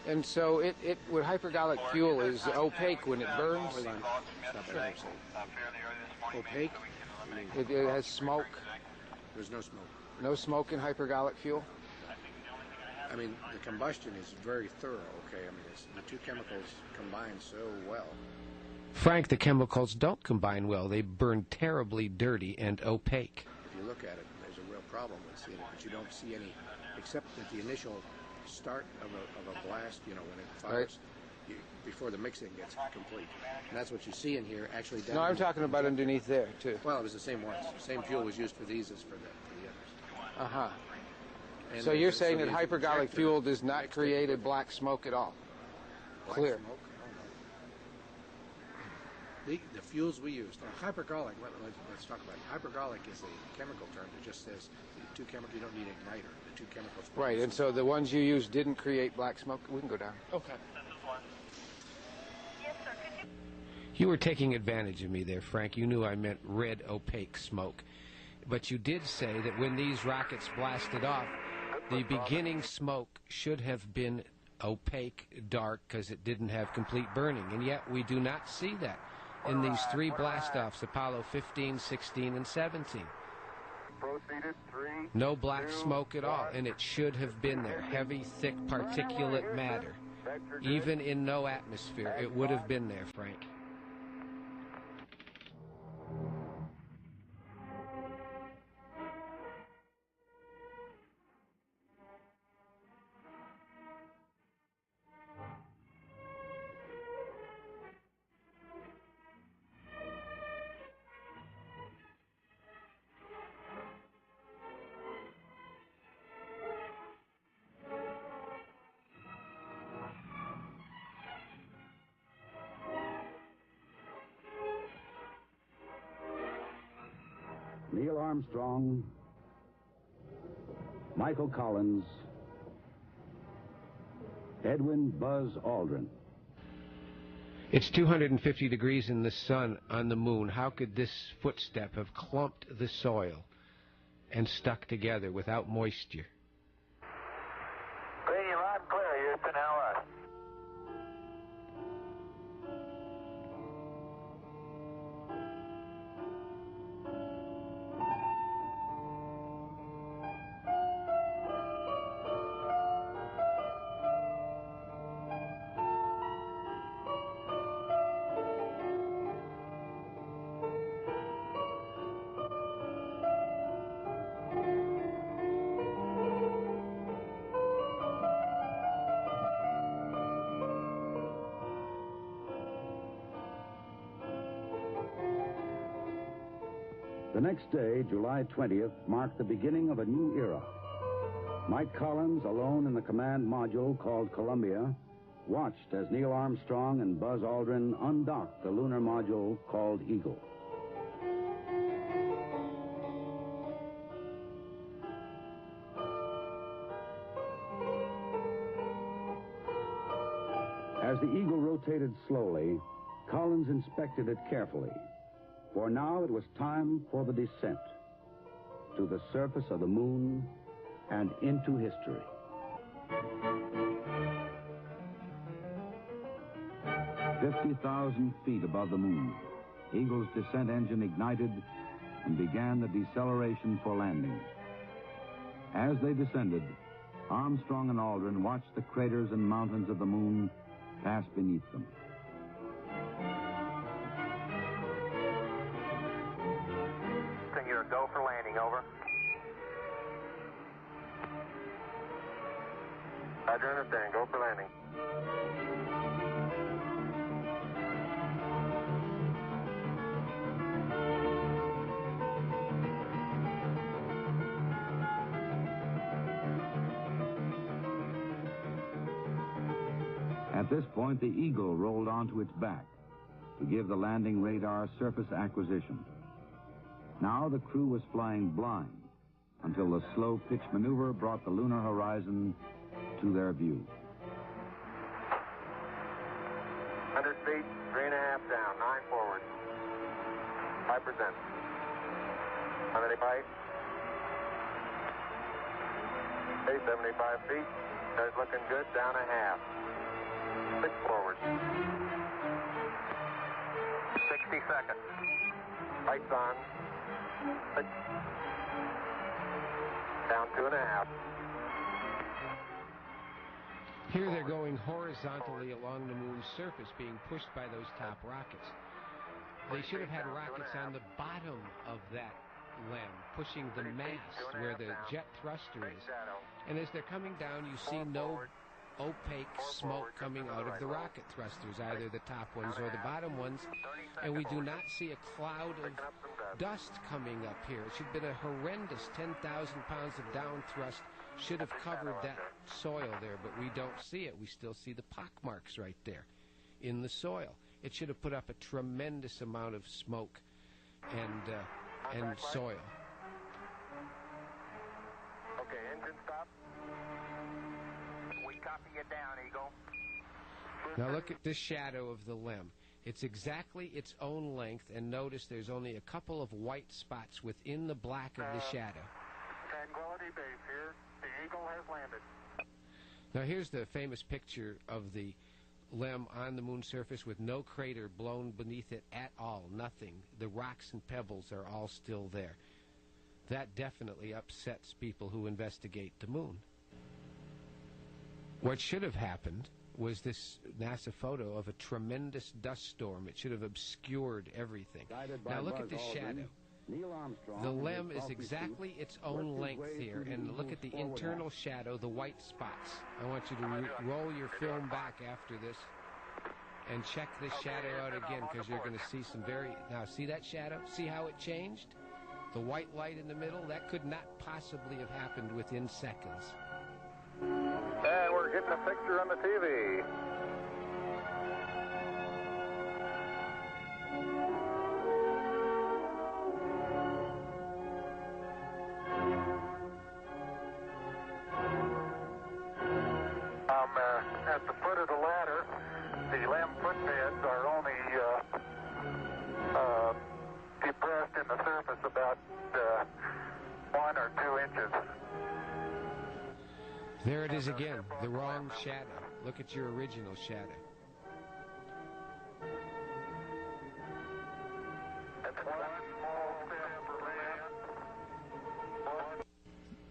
and so it with hypergolic fuel is opaque when it burns. Opaque? It has smoke. There's no smoke. No smoke in hypergolic fuel. I mean, the combustion is very thorough, okay? I mean, the two chemicals combine so well. Frank, the chemicals don't combine well. They burn terribly dirty and opaque. If you look at it, there's a real problem. problem with seeing it, but you don't see any, except at the initial start of a blast, you know, when it fires, before the mixing gets complete. And that's what you see in here, actually. Down no, I'm talking about underneath there, too. Well, it was the same ones. Same fuel was used for these as for the others. Uh-huh. And so you're saying so that the hypergolic injector fuel does not mixed it create a with black smoke at all? black Clear. smoke? Oh, no. The fuels we used, hypergolic, let's talk about it. Hypergolic is a chemical term that just says the two chemicals, you don't need igniter. The two chemicals. Right, and so the ones you used didn't create black smoke? We can go down. Okay. You were taking advantage of me there, Frank. You knew I meant red, opaque smoke. But you did say that when these rockets blasted off, the beginning smoke should have been opaque, dark, because it didn't have complete burning. And yet we do not see that in these three blast-offs, Apollo 15, 16, and 17. No black smoke at all, and it should have been there. Heavy, thick, particulate matter. Even in no atmosphere, it would have been there, Frank. Neil Armstrong, Michael Collins, Edwin Buzz Aldrin. It's 250 degrees in the sun on the moon. How could this footstep have clumped the soil and stuck together without moisture? Hey, loud and clear, Houston, how are you? The next day, July 20th, marked the beginning of a new era. Mike Collins, alone in the command module called Columbia, watched as Neil Armstrong and Buzz Aldrin undocked the lunar module called Eagle. As the Eagle rotated slowly, Collins inspected it carefully. For now it was time for the descent to the surface of the moon and into history. "50,000 feet above the moon, Eagle's descent engine ignited and began the deceleration for landing. As they descended, Armstrong and Aldrin watched the craters and mountains of the moon pass beneath them. Go for landing, over. Roger, understand. Go for landing. At this point, the Eagle rolled onto its back to give the landing radar surface acquisition. Now the crew was flying blind until the slow pitch maneuver brought the lunar horizon to their view. 100 feet, 3.5 down, 9 forward. 5%. How many bites? Okay, 75 feet. Starts looking good, down a half. 6 forward. 60 seconds. Lights on. 6. Down 2.5. Here they're going horizontally along the moon's surface, being pushed by those top rockets. They should have had rockets on the bottom of that LEM pushing the mast where the jet thruster is. And as they're coming down, you see no opaque smoke coming out of the rocket thrusters, either the top ones or the bottom ones, and we do not see a cloud of dust coming up here. It should have been a horrendous 10,000 pounds of down thrust should have covered that soil there, but we don't see it. We still see the pock marks right there in the soil. It should have put up a tremendous amount of smoke and soil. Okay, engine stop. We copy you down, Eagle. Now look at this shadow of the LEM. It's exactly its own length, and notice there's only a couple of white spots within the black of the shadow. Tranquility Base here. The Eagle has landed. Now here's the famous picture of the LEM on the moon surface with no crater blown beneath it at all, nothing. The rocks and pebbles are all still there. That definitely upsets people who investigate the moon. What should have happened was this NASA photo of a tremendous dust storm. It should have obscured everything. Now look at this shadow. The LEM is exactly its own length here, and look at the internal shadow, the white spots. I want you to roll your film back after this and check this shadow out again, because you're going to see some now see that shadow? See how it changed? The white light in the middle, that could not possibly have happened within seconds. And we're getting a picture on the TV. At the foot of the ladder, the LEM footpads are only depressed in the surface about 1 or 2 inches. There it is again, the wrong shadow. Look at your original shadow.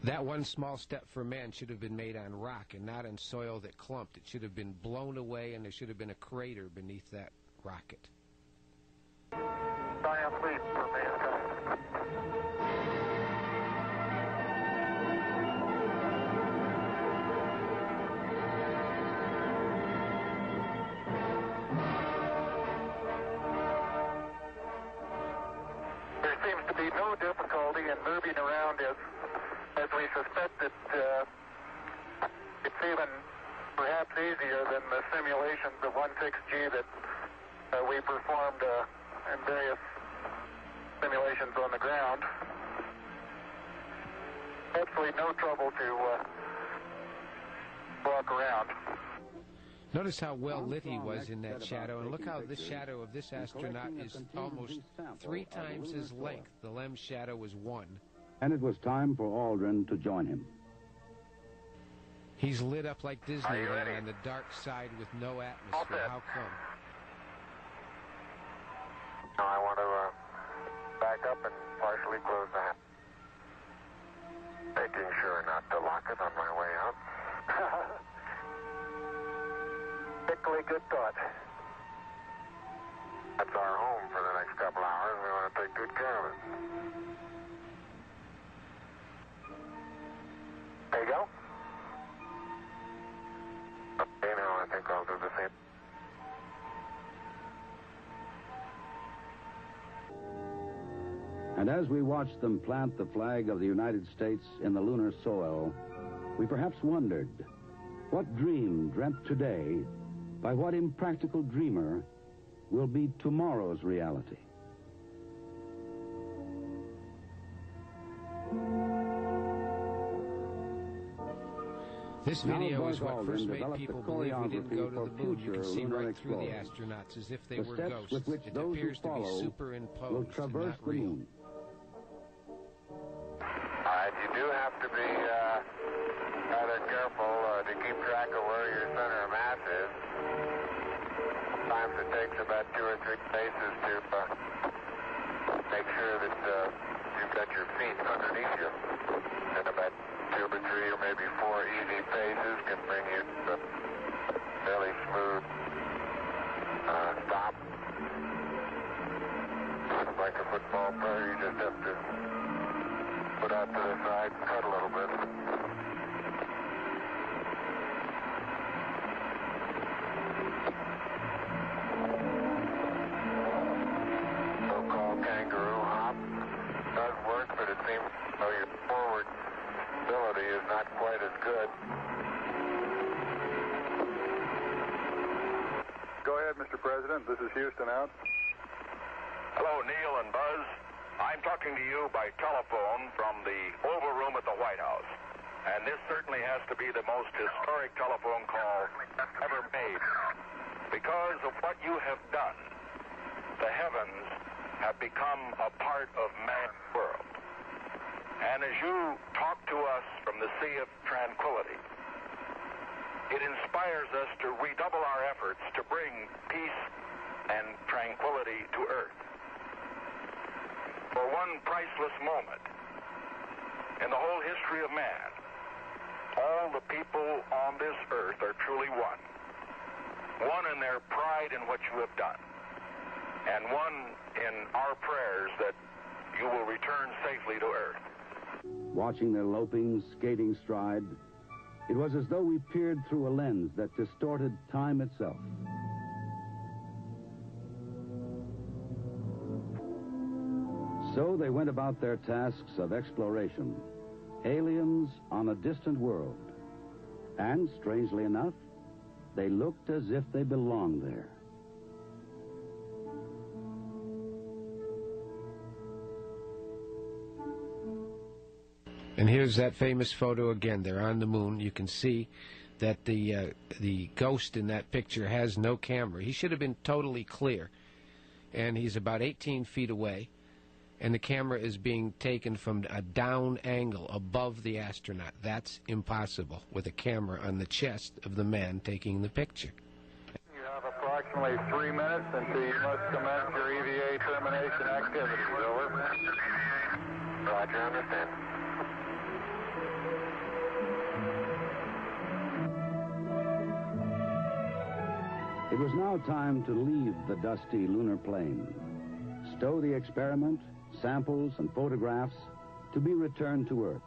That one small step for man should have been made on rock and not on soil that clumped. It should have been blown away, and there should have been a crater beneath that rocket. Science lead for mankind. There seems to be no difficulty in moving around as we suspected. It's even perhaps easier than the simulations of 16G that we performed in various simulations on the ground. Absolutely no trouble to walk around. Notice how well lit he was in that shadow, and look how this shadow of this astronaut is almost 3 times his length. The LEM shadow was 1. And it was time for Aldrin to join him. He's lit up like Disneyland on the dark side with no atmosphere. How come? Now I want to back up and partially close the hatch. Making sure not to lock it on my way out. Particularly good thought. That's our home for the next couple hours. We want to take good care of it. There you go. Okay, now I think I'll do the same. And as we watched them plant the flag of the United States in the lunar soil, we perhaps wondered, what dream dreamt today by what impractical dreamer will be tomorrow's reality? This video is what first made people believe we didn't go to the moon. You can see right through the astronauts as if they were ghosts. It appears to be superimposed and not real. All right, you do have to be rather careful to keep track of where your center of mass is. Sometimes it takes about 2 or 3 paces to make sure that you've got your feet underneath you. And about 2 or 3 or maybe 4 easy paces can bring you to a fairly smooth stop. Like a football player. You just have to put out to the side and cut a little bit. So-called kangaroo hop does work, but it seems your forward ability is not quite as good. Go ahead, Mr. President. This is Houston out. Hello, Neil and Buzz. I'm talking to you by telephone from the Oval Room at the White House. And this certainly has to be the most historic telephone call ever made. Because of what you have done, the heavens have become a part of man's world. And as you talk to us from the Sea of Tranquility, it inspires us to redouble our efforts to bring peace and tranquility to Earth. For one priceless moment in the whole history of man, all the people on this earth are truly one. One in their pride in what you have done, and one in our prayers that you will return safely to Earth. Watching their loping, skating stride, it was as though we peered through a lens that distorted time itself. So they went about their tasks of exploration, aliens on a distant world. And, strangely enough, they looked as if they belonged there. And here's that famous photo again. They're on the moon. You can see that the ghost in that picture has no camera. He should have been totally clear. And he's about 18 feet away. And the camera is being taken from a down angle above the astronaut. That's impossible with a camera on the chest of the man taking the picture. You have approximately 3 minutes until you must commence your EVA termination activities. Over. Roger, understand. It was now time to leave the dusty lunar plain, stow the experiment, samples, and photographs to be returned to Earth.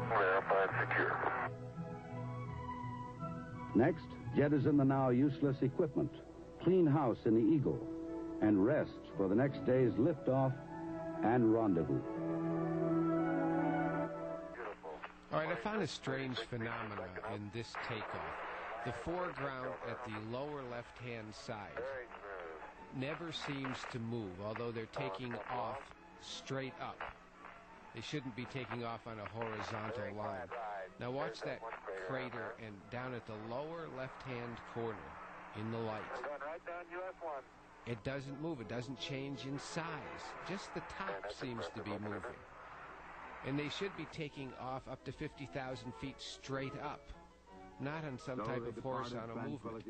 Verified secure. Next, jettison the now useless equipment, clean house in the Eagle, and rest for the next day's liftoff and rendezvous. All right, I found a strange phenomenon in this takeoff. The foreground at the lower left-hand side never seems to move, although they're taking off straight up. They shouldn't be taking off on a horizontal line. Now watch that crater, and down at the lower left-hand corner in the light, it doesn't move. It doesn't change in size. Just the top seems to be moving. And they should be taking off up to 50,000 feet straight up, not on some type of horizontal movement.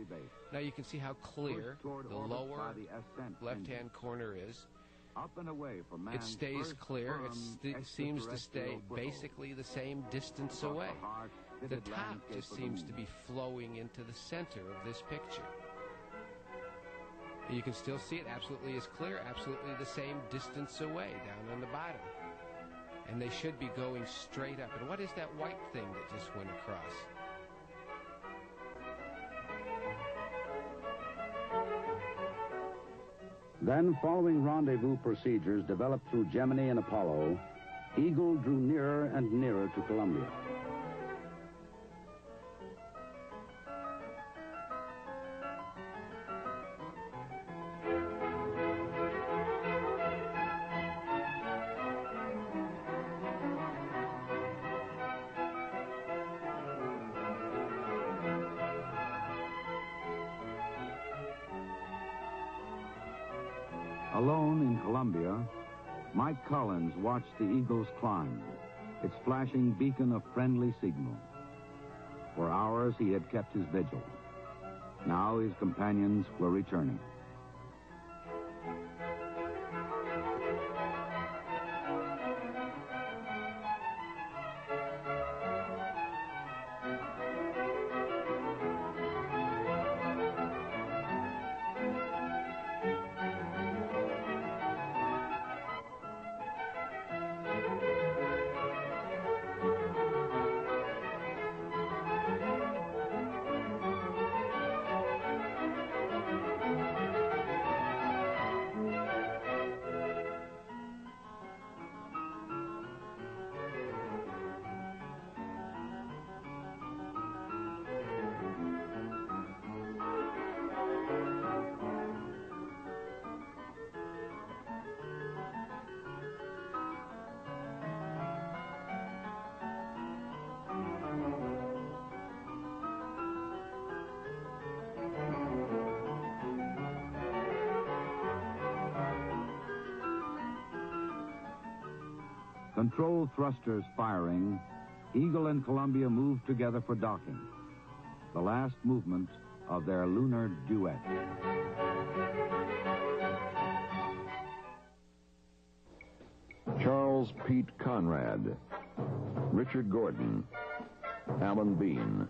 Now you can see how clear the lower left-hand corner is. It stays clear. It seems to stay basically the same distance away. The top just seems to be flowing into the center of this picture. You can still see it absolutely as clear, absolutely the same distance away down on the bottom. And they should be going straight up. And what is that white thing that just went across? Then, following rendezvous procedures developed through Gemini and Apollo, Eagle drew nearer and nearer to Columbia. Alone in Columbia, Mike Collins watched the Eagle's climb, its flashing beacon of friendly signal. For hours he had kept his vigil. Now his companions were returning. Control thrusters firing, Eagle and Columbia moved together for docking. The last movement of their lunar duet. Charles Pete Conrad, Richard Gordon, Alan Bean.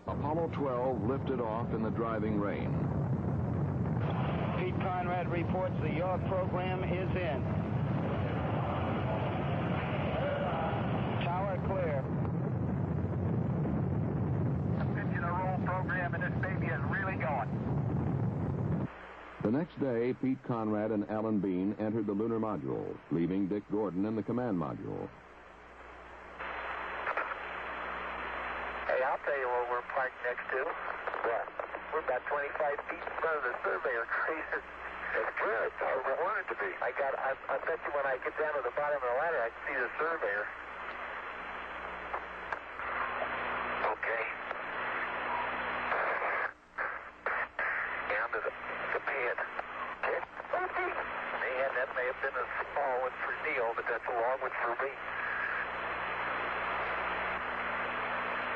Apollo 12 lifted off in the driving rain. Pete Conrad reports the yaw program is in. Tower clear. Pitch in a roll program, and this baby is really going. The next day, Pete Conrad and Alan Bean entered the lunar module, leaving Dick Gordon in the command module. Hey, I'll tell you what we're parked next to. What? We're about 25 feet in front of the surveyor crater. That's good. I want it to be. I bet you when I get down to the bottom of the ladder, I can see the surveyor. Okay. Down to the pad. Okay. Man, that may have been a small one for Neil, but that's a long one for me.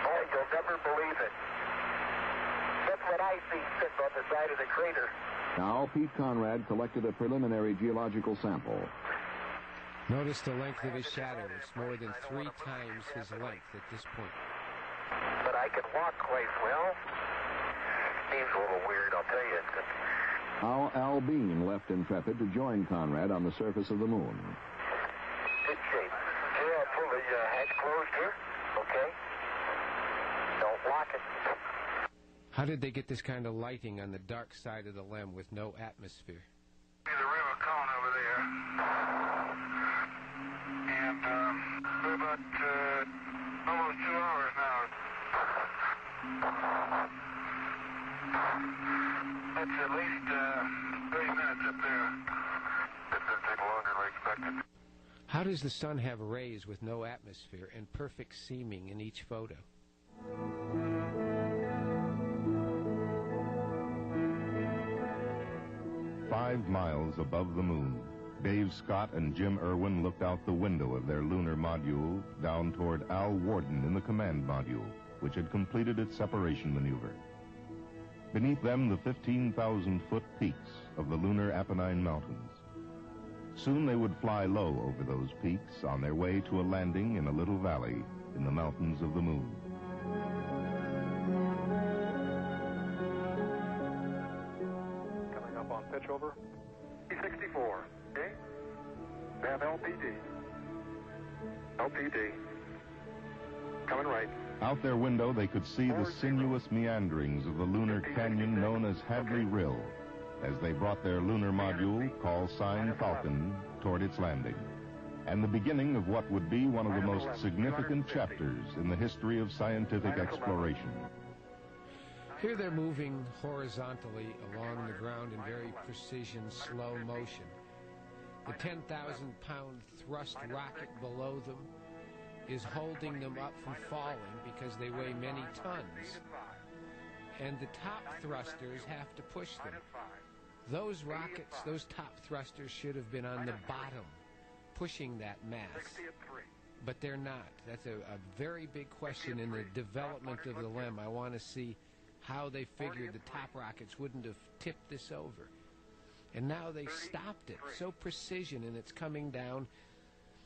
Oh, you'll never believe it. That's what I see sitting on the side of the crater. Now, Pete Conrad collected a preliminary geological sample. Notice the length of his shadow. It's more than 3 times his length at this point. But I can walk quite well. Seems a little weird, I'll tell you. How Al Bean left Intrepid to join Conrad on the surface of the moon. Good shape. Okay, I'll pull the hatch closed here. Okay. Don't lock it. How did they get this kind of lighting on the dark side of the LEM with no atmosphere? The river cone over there. And we're about almost 2 hours now. That's at least 30 minutes up there. It's going to take longer than we expected. How does the sun have rays with no atmosphere and perfect seeming in each photo? "5 miles above the moon, Dave Scott and Jim Irwin looked out the window of their lunar module down toward Al Warden in the command module, which had completed its separation maneuver. Beneath them, the 15,000-foot peaks of the lunar Apennine Mountains. Soon they would fly low over those peaks on their way to a landing in a little valley in the mountains of the moon. Coming up on pitch over. 64. Okay. We have LPD. LPD. Coming right. Out their window, they could see the sinuous meanderings of the lunar canyon known as Hadley Rill as they brought their lunar module, call sign Falcon, toward its landing, and the beginning of what would be one of the most significant chapters in the history of scientific exploration. Here they're moving horizontally along the ground in very precision, slow motion. The 10,000-pound thrust rocket below them is holding them up from falling because they weigh many tons. And the top thrusters have to push them. Those rockets, those top thrusters should have been on the bottom, pushing that mass. But they're not. That's a very big question in the development of the LEM. I want to see how they figured the top rockets wouldn't have tipped this over. And now they stopped it. So precision, and it's coming down.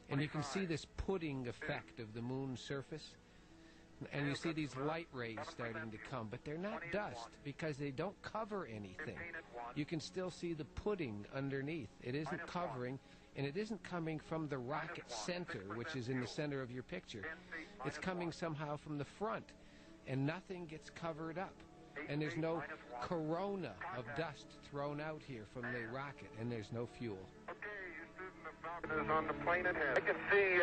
And you can see this pudding effect of the moon's surface. And you see these light rays starting to come, but they're not dust because they don't cover anything. You can still see the pudding underneath. It isn't covering, and it isn't coming from the rocket center, which is in the center of your picture. It's coming somehow from the front, and nothing gets covered up. And there's no corona of dust thrown out here from the rocket, and there's no fuel. Is on the plane ahead. I can see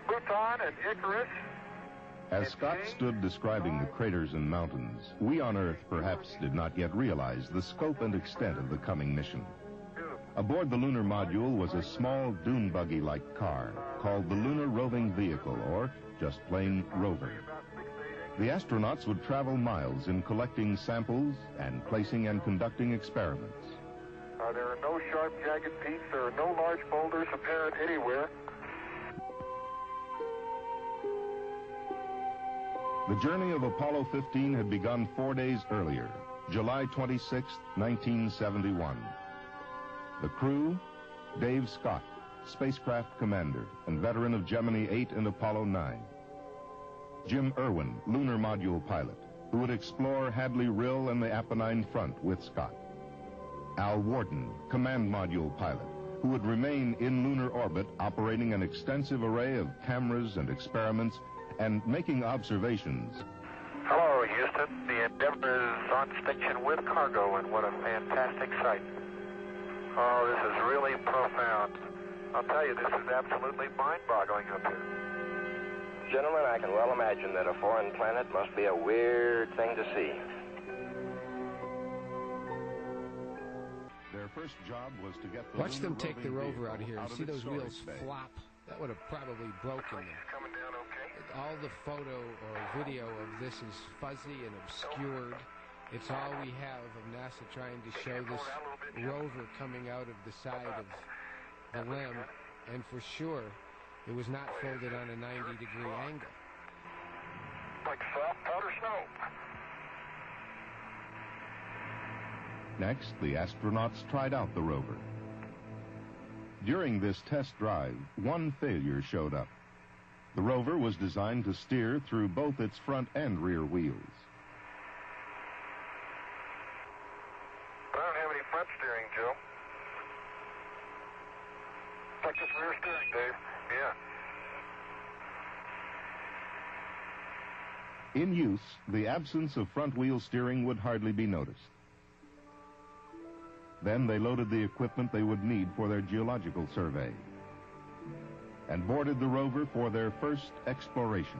Pluton and Icarus. As Scott stood describing the craters and mountains, we on Earth perhaps did not yet realize the scope and extent of the coming mission. Aboard the lunar module was a small dune buggy-like car called the Lunar Roving Vehicle, or just plain Rover. The astronauts would travel miles in collecting samples and placing and conducting experiments. There are no sharp, jagged peaks. There are no large boulders apparent anywhere. The journey of Apollo 15 had begun 4 days earlier, July 26, 1971. The crew, Dave Scott, spacecraft commander and veteran of Gemini 8 and Apollo 9. Jim Irwin, lunar module pilot, who would explore Hadley Rill and the Apennine front with Scott. Al Warden, command module pilot, who would remain in lunar orbit operating an extensive array of cameras and experiments and making observations. Hello, Houston. The Endeavour is on station with cargo, and what a fantastic sight. Oh, this is really profound. I'll tell you, this is absolutely mind-boggling up here. Gentlemen, I can well imagine that a foreign planet must be a weird thing to see. Their first job was to get the Watch them take the rover out of here and see those wheels flop. That would have probably broken them. All the photo or video of this is fuzzy and obscured. It's all we have of NASA trying to show this rover coming out of the side of the limb, and for sure, it was not folded on a 90-degree angle. Like soft powder snow. Next, the astronauts tried out the rover. During this test drive, one failure showed up. The rover was designed to steer through both its front and rear wheels. I don't have any front steering, Joe. Like this rear steering, Dave. Yeah. In use, the absence of front wheel steering would hardly be noticed. Then they loaded the equipment they would need for their geological survey and boarded the rover for their first exploration.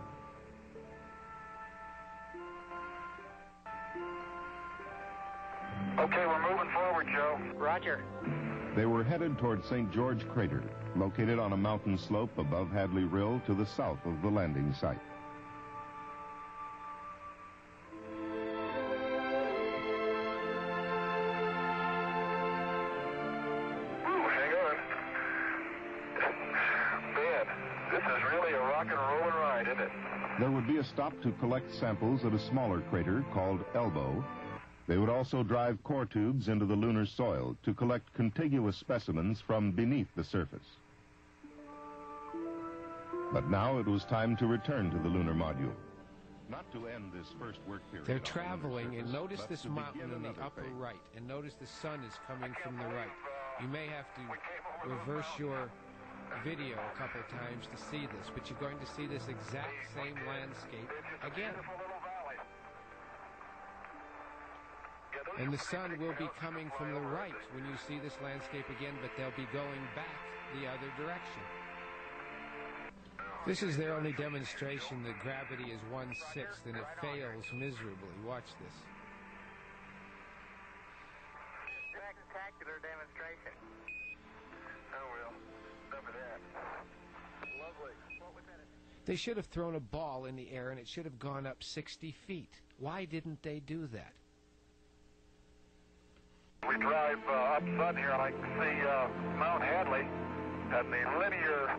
Okay, we're moving forward, Joe. Roger. They were headed toward St. George Crater, located on a mountain slope above Hadley Rill to the south of the landing site. There would be a stop to collect samples at a smaller crater called Elbow. They would also drive core tubes into the lunar soil to collect contiguous specimens from beneath the surface. But now it was time to return to the lunar module. Not to end this first work period. They're traveling, and notice this mountain in the upper right, and notice the sun is coming from the right. You may have to reverse your video a couple times to see this, but you're going to see this exact same landscape again. And the sun will be coming from the right when you see this landscape again, but they'll be going back the other direction. This is their only demonstration that gravity is 1/6, and it fails miserably. Watch this. Spectacular demonstration. Oh, well. They should have thrown a ball in the air and it should have gone up 60 feet. Why didn't they do that? We drive up sun here, and I can see Mount Hadley, and the linear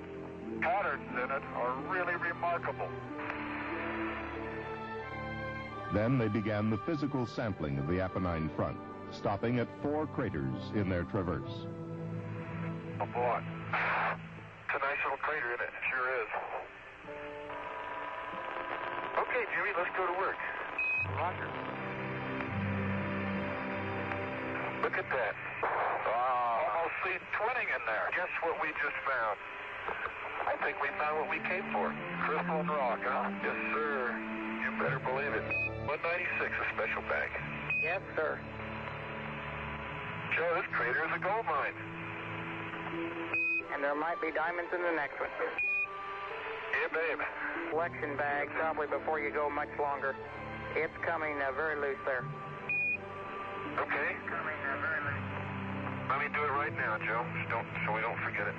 patterns in it are really remarkable. Then they began the physical sampling of the Apennine front, stopping at 4 craters in their traverse. Oh, boy. It's a nice little crater, isn't it? It sure is. Okay, Jimmy, let's go to work. Roger. Look at that. Almost see twinning in there. Guess what we just found? I think we found what we came for. Crystal and rock, huh? Yes, sir. You better believe it. 196, a special bag. Yes, sir. Joe, this crater is a gold mine. And there might be diamonds in the next one. Yeah, babe. Collection bag, probably before you go much longer. It's coming very loose there. Okay. Coming very loose. Let me do it right now, Joe, so we don't forget it.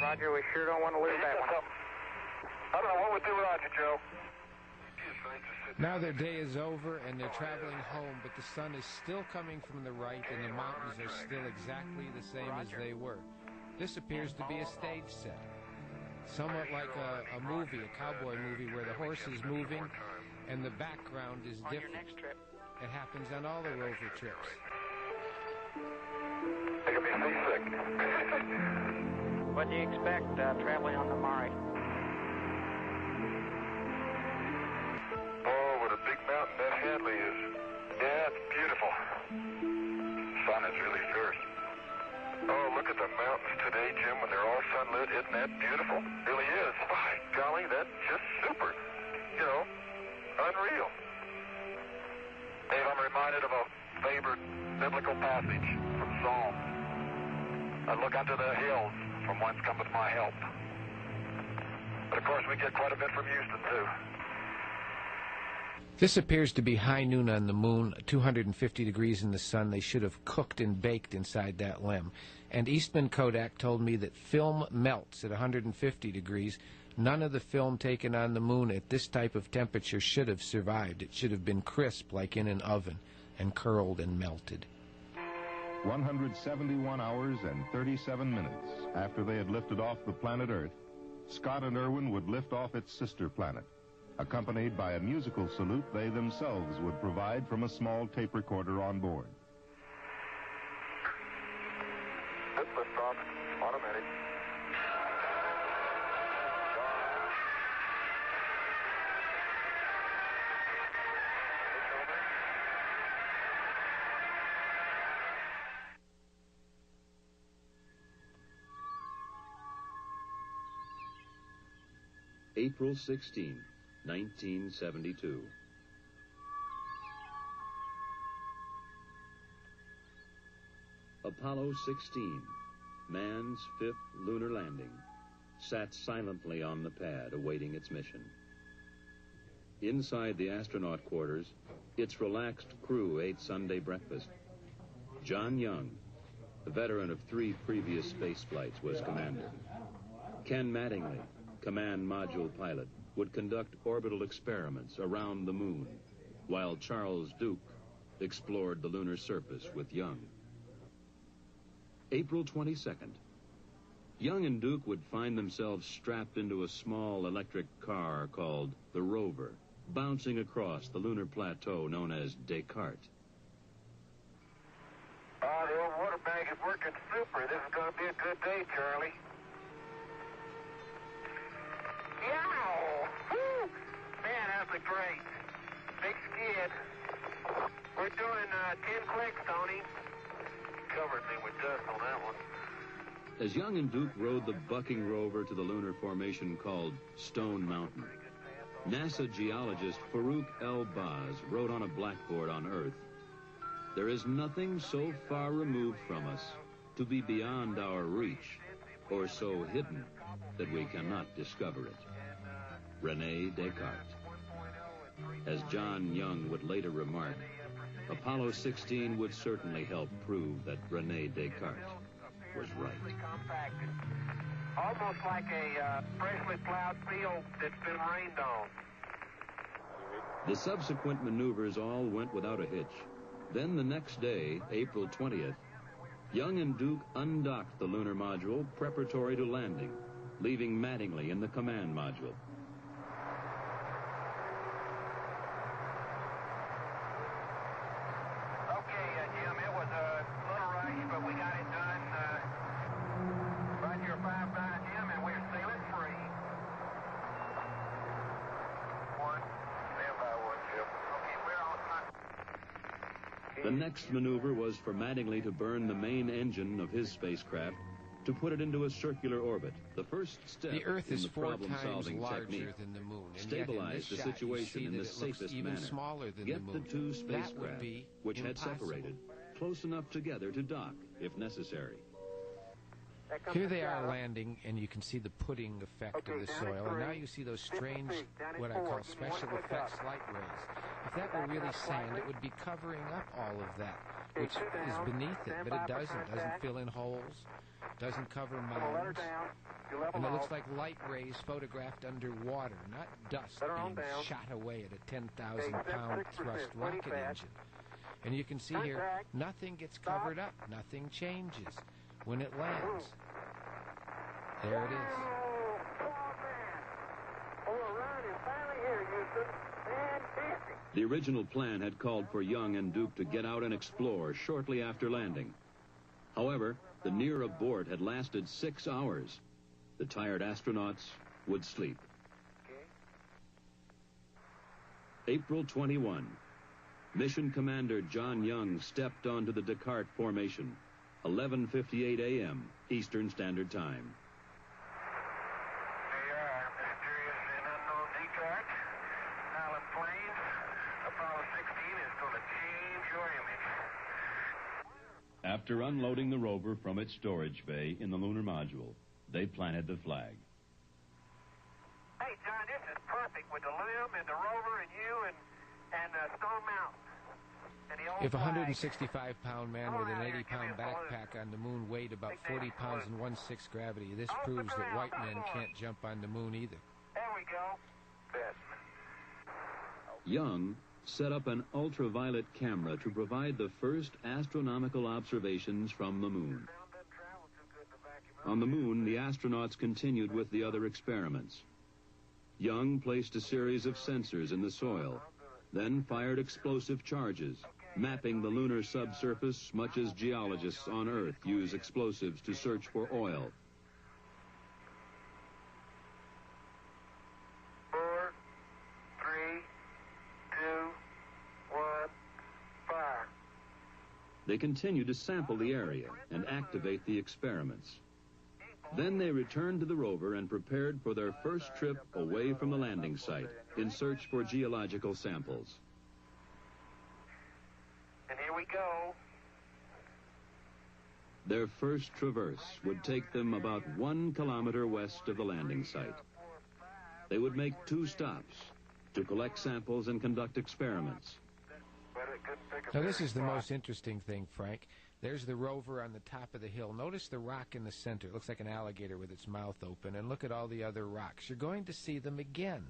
Roger, we sure don't want to lose that one. I don't know what we'll do without you, Joe. Now their day is over and they're traveling home, but the sun is still coming from the right and the mountains are still exactly the same as they were. This appears to be a stage set, somewhat like a movie, a cowboy movie, where the horse is moving And the background is on different. your next trip. It happens on all the rover trips. Making me seasick. What do you expect traveling on the Maury? Oh, what a big mountain that Hadley is. Yeah, it's beautiful. Sun is really fierce. Oh, look at the mountains today, Jim, when they're all sunlit. Isn't that beautiful? Really is. By golly, that's just super. You know, unreal. Dave, I'm reminded of a favorite biblical passage from Psalms. I look unto the hills from whence cometh my help. But of course, we get quite a bit from Houston, too. This appears to be high noon on the moon, 250 degrees in the sun. They should have cooked and baked inside that limb. And Eastman Kodak told me that film melts at 150 degrees. None of the film taken on the moon at this type of temperature should have survived. It should have been crisp like in an oven and curled and melted. 171 hours and 37 minutes after they had lifted off the planet Earth, Scott and Irwin would lift off its sister planet, accompanied by a musical salute they themselves would provide from a small tape recorder on board. Good liftoff, automatic. April 16, 1972. Apollo 16, man's fifth lunar landing, sat silently on the pad awaiting its mission. Inside the astronaut quarters, its relaxed crew ate Sunday breakfast. John Young, a veteran of 3 previous space flights, was commander. Ken Mattingly, command module pilot, would conduct orbital experiments around the moon, while Charles Duke explored the lunar surface with Young. April 22nd. Young and Duke would find themselves strapped into a small electric car called the Rover, bouncing across the lunar plateau known as Descartes. The old water bag is working super. This is going to be a good day, Charlie. Yow! Woo! Man, that's a great big skid. We're doing 10 clicks, Tony. Covered me with dust on that one. As Young and Duke rode the bucking rover to the lunar formation called Stone Mountain, NASA geologist Farouk El-Baz wrote on a blackboard on Earth, "There is nothing so far removed from us to be beyond our reach, or so hidden that we cannot discover it." René Descartes. As John Young would later remark, Apollo 16 would certainly help prove that René Descartes was right. Almost like a freshly plowed field that's been rained on. The subsequent maneuvers all went without a hitch. Then the next day, April 20th, Young and Duke undocked the lunar module preparatory to landing, leaving Mattingly in the command module. Okay, Jim, it was a little rush, but we got it done. Right here, 5-9, Jim, and we're sailing free. Stand by one, Jim. Okay, we're on time. The next maneuver was for Mattingly to burn the main engine of his spacecraft to put it into a circular orbit. The first step The Earth in is the 4 times problem-solving larger technique. than the moon. And Stabilize the situation in the safest even manner. smaller than Get the the moon. 2 That would spacecraft, be which had impossible. separated, close enough together to dock, if necessary. Here they are landing, and you can see the pudding effect of the soil. And now you see those strange, what I call special effects light rays. If that were really sand, it would be covering up all of that, which is beneath it. But it doesn't fill in holes, doesn't cover mounds. And it looks like light rays photographed underwater, not dust being shot away at a 10,000-pound thrust rocket engine. And you can see here, nothing gets covered up, nothing changes when it lands. There it is. Oh, Ryan is finally here, Houston. Fantastic. The original plan had called for Young and Duke to get out and explore shortly after landing. However, the near abort had lasted 6 hours. The tired astronauts would sleep. April 21. Mission Commander John Young stepped onto the Descartes formation, 11:58 a.m. Eastern Standard Time. They are mysterious and unknown Descartes. Island Plains. Apollo 16 is going to change your image. After unloading the rover from its storage bay in the lunar module, they planted the flag. Hey, John, this is perfect with the LIM and the rover and you and Stone Mountain. And the old If a flag. 165-pound man with an 80-pound backpack on the moon weighed about 40 pounds and 1/6 gravity, this proves that white men can't jump on the moon either. There we go. Good. Young set up an ultraviolet camera to provide the first astronomical observations from the moon. On the moon, the astronauts continued with the other experiments. Young placed a series of sensors in the soil, then fired explosive charges, mapping the lunar subsurface much as geologists on Earth use explosives to search for oil. 4, 3, 2, 1, fire. They continued to sample the area and activate the experiments. Then they returned to the rover and prepared for their first trip away from the landing site in search for geological samples. And here we go. Their first traverse would take them about 1 kilometer west of the landing site. They would make 2 stops to collect samples and conduct experiments. Now, this is the most interesting thing, Frank. There's the rover on the top of the hill. Notice the rock in the center. It looks like an alligator with its mouth open. And look at all the other rocks. You're going to see them again.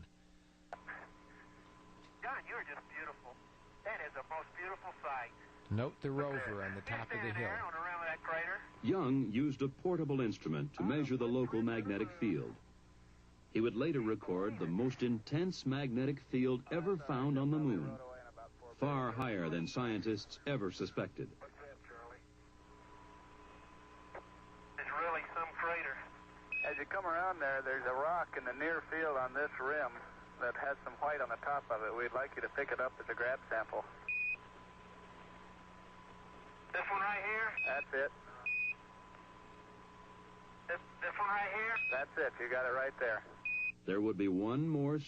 John, you're just beautiful. That is the most beautiful sight. Note the rover on the top of the hill. Around that crater. Young used a portable instrument to measure the local magnetic field. He would later record the most intense magnetic field ever found on the moon, far higher than scientists ever suspected. It's really some crater. As you come around there, there's a rock in the near field on this rim that has some white on the top of it. We'd like you to pick it up as a grab sample. This one right here? That's it. This one right here? That's it. You got it right there. There would be one more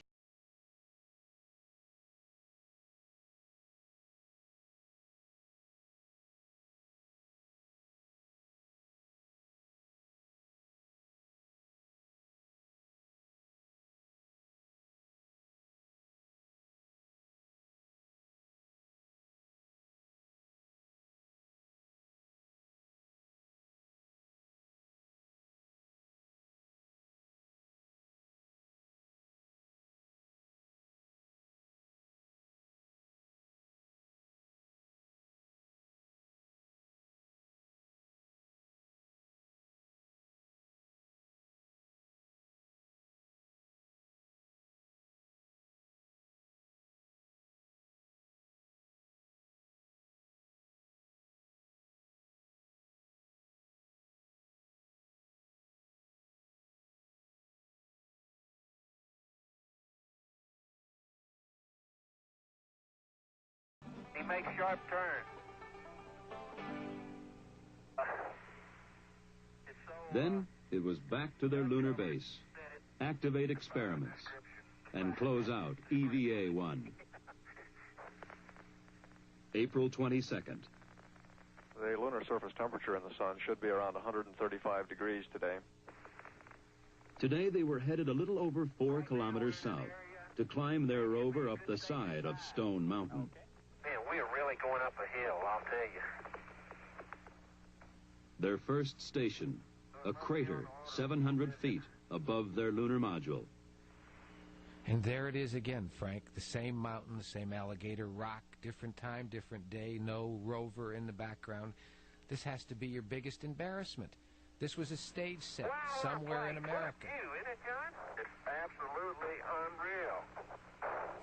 He makes sharp turns. Then it was back to their lunar base, activate experiments, and close out EVA-1. April 22nd. The lunar surface temperature in the sun should be around 135 degrees today. Today they were headed a little over 4 kilometers south to climb their rover up the side of Stone Mountain. Man, we are really going up a hill, I'll tell you. Their first station, a crater 700 feet above their lunar module. And there it is again, Frank. The same mountain, the same alligator rock, different time, different day, no rover in the background. This has to be your biggest embarrassment. This was a stage set somewhere in America. Isn't it, John? It's absolutely unreal.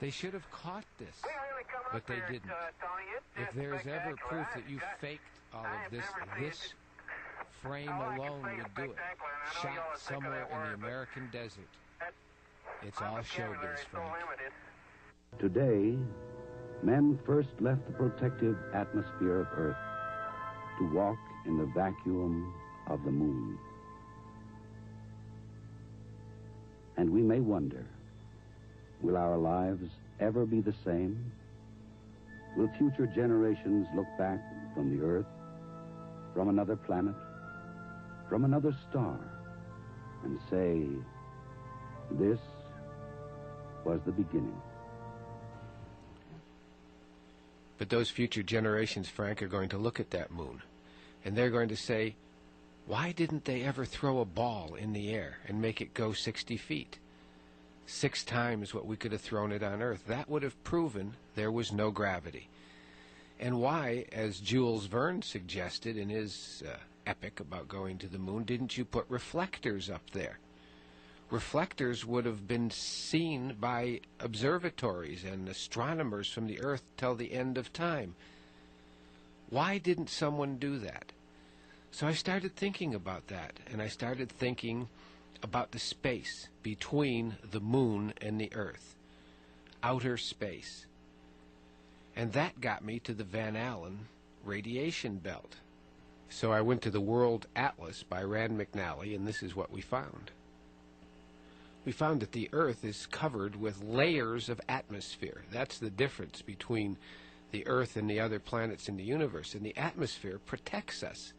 They should have caught this, but they didn't. If there's ever proof that you faked all of this, this frame alone would do it. Shot somewhere in the American desert. It's all showbiz, Frank. Today, men first left the protective atmosphere of Earth to walk in the vacuum of the moon. And we may wonder, will our lives ever be the same? Will future generations look back from the Earth, from another planet, from another star, and say, this was the beginning? But those future generations, Frank, are going to look at that moon, and they're going to say, why didn't they ever throw a ball in the air and make it go 60 feet? 6 times what we could have thrown it on Earth. That would have proven there was no gravity. And why, as Jules Verne suggested in his epic about going to the moon, didn't you put reflectors up there? Reflectors would have been seen by observatories and astronomers from the Earth till the end of time. Why didn't someone do that? So I started thinking about that, and I started thinking about the space between the moon and the Earth, outer space. And that got me to the Van Allen radiation belt. So I went to the World Atlas by Rand McNally, and this is what we found. We found that the Earth is covered with layers of atmosphere. That's the difference between the Earth and the other planets in the universe. And the atmosphere protects us.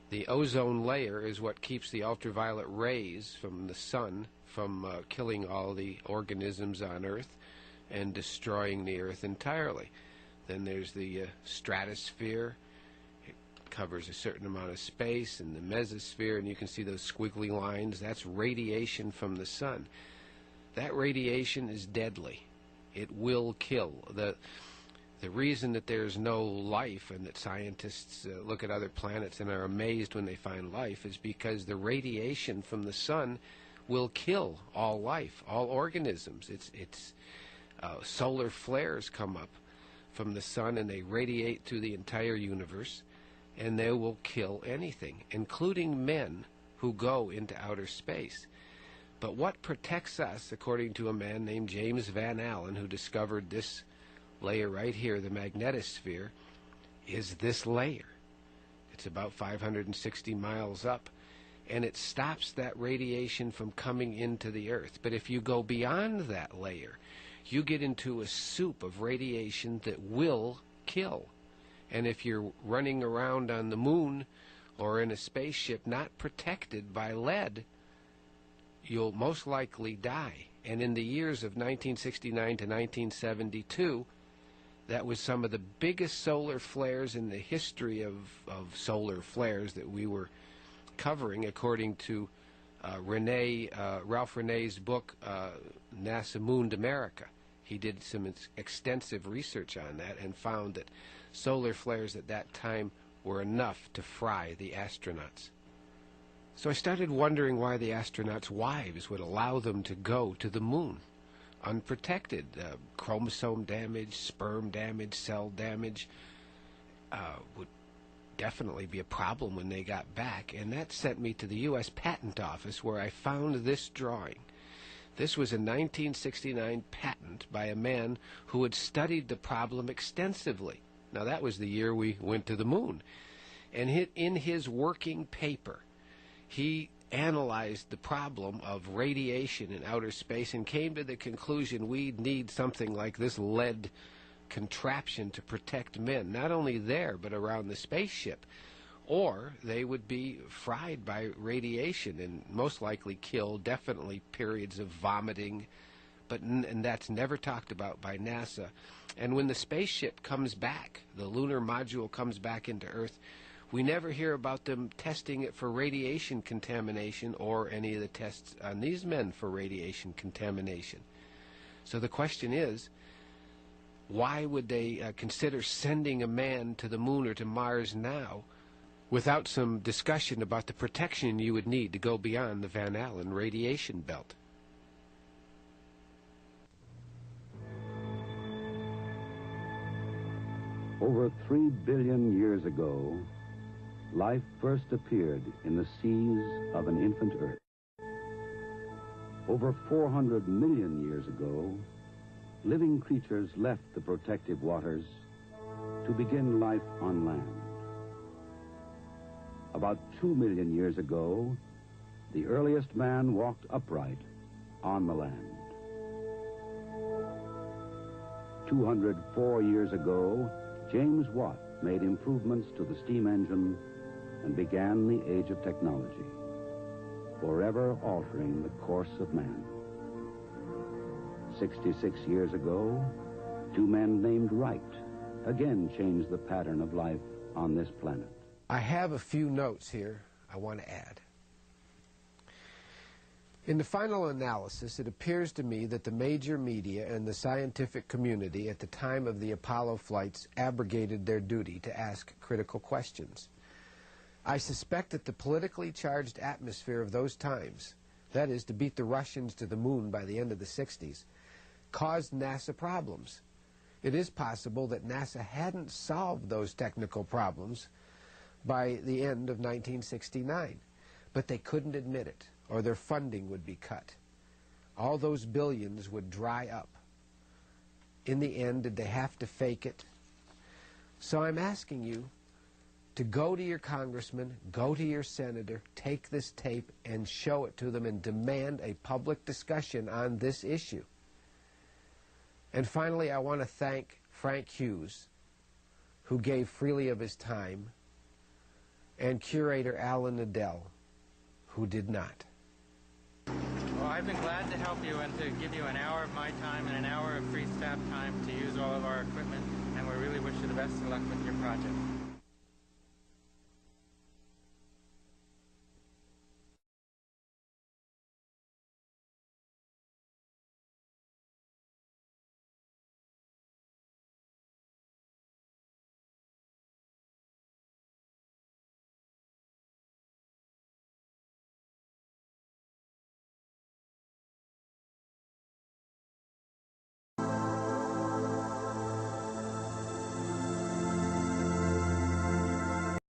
The ozone layer is what keeps the ultraviolet rays from the sun from killing all the organisms on Earth and destroying the Earth entirely. Then there's the stratosphere. It covers a certain amount of space, and the mesosphere, and you can see those squiggly lines. That's radiation from the sun. That radiation is deadly. It will kill. The reason that there's no life and that scientists look at other planets and are amazed when they find life is because the radiation from the sun will kill all life, all organisms. It's solar flares come up from the sun and they radiate through the entire universe, and they will kill anything, including men who go into outer space. But what protects us, according to a man named James Van Allen, who discovered this layer right here, the magnetosphere, is this layer. It's about 560 miles up, and it stops that radiation from coming into the Earth. But if you go beyond that layer, you get into a soup of radiation that will kill. And if you're running around on the moon or in a spaceship not protected by lead, you'll most likely die. And in the years of 1969 to 1972, that was some of the biggest solar flares in the history of solar flares that we were covering, according to Ralph Renee's book, NASA Mooned America. He did some extensive research on that and found that solar flares at that time were enough to fry the astronauts. So I started wondering why the astronauts' wives would allow them to go to the moon unprotected. Chromosome damage, sperm damage, cell damage would definitely be a problem when they got back. And that sent me to the U.S. Patent Office, where I found this drawing. This was a 1969 patent by a man who had studied the problem extensively. Now, that was the year we went to the moon. And in his working paper, he analyzed the problem of radiation in outer space and came to the conclusion we need something like this lead contraption to protect men, not only there but around the spaceship, or they would be fried by radiation and most likely kill, definitely periods of vomiting, and that's never talked about by NASA. And when the spaceship comes back, the lunar module comes back into Earth, we never hear about them testing it for radiation contamination or any of the tests on these men for radiation contamination. So the question is, why would they consider sending a man to the moon or to Mars now without some discussion about the protection you would need to go beyond the Van Allen radiation belt? Over 3 billion years ago, life first appeared in the seas of an infant Earth. Over 400 million years ago, living creatures left the protective waters to begin life on land. About 2 million years ago, the earliest man walked upright on the land. 204 years ago, James Watt made improvements to the steam engine and began the age of technology, forever altering the course of man. 66 years ago, 2 men named Wright again changed the pattern of life on this planet. I have a few notes here I want to add. In the final analysis, it appears to me that the major media and the scientific community at the time of the Apollo flights abrogated their duty to ask critical questions. I suspect that the politically charged atmosphere of those times, that is, to beat the Russians to the moon by the end of the 60s, caused NASA problems. It is possible that NASA hadn't solved those technical problems by the end of 1969, but they couldn't admit it, or their funding would be cut. All those billions would dry up. In the end, did they have to fake it? So I'm asking you to go to your congressman, go to your senator, take this tape and show it to them and demand a public discussion on this issue. And finally, I want to thank Frank Hughes, who gave freely of his time, and curator Alan Nadell, who did not. Well, I've been glad to help you and to give you an hour of my time and an hour of free staff time to use all of our equipment, and we really wish you the best of luck with your project.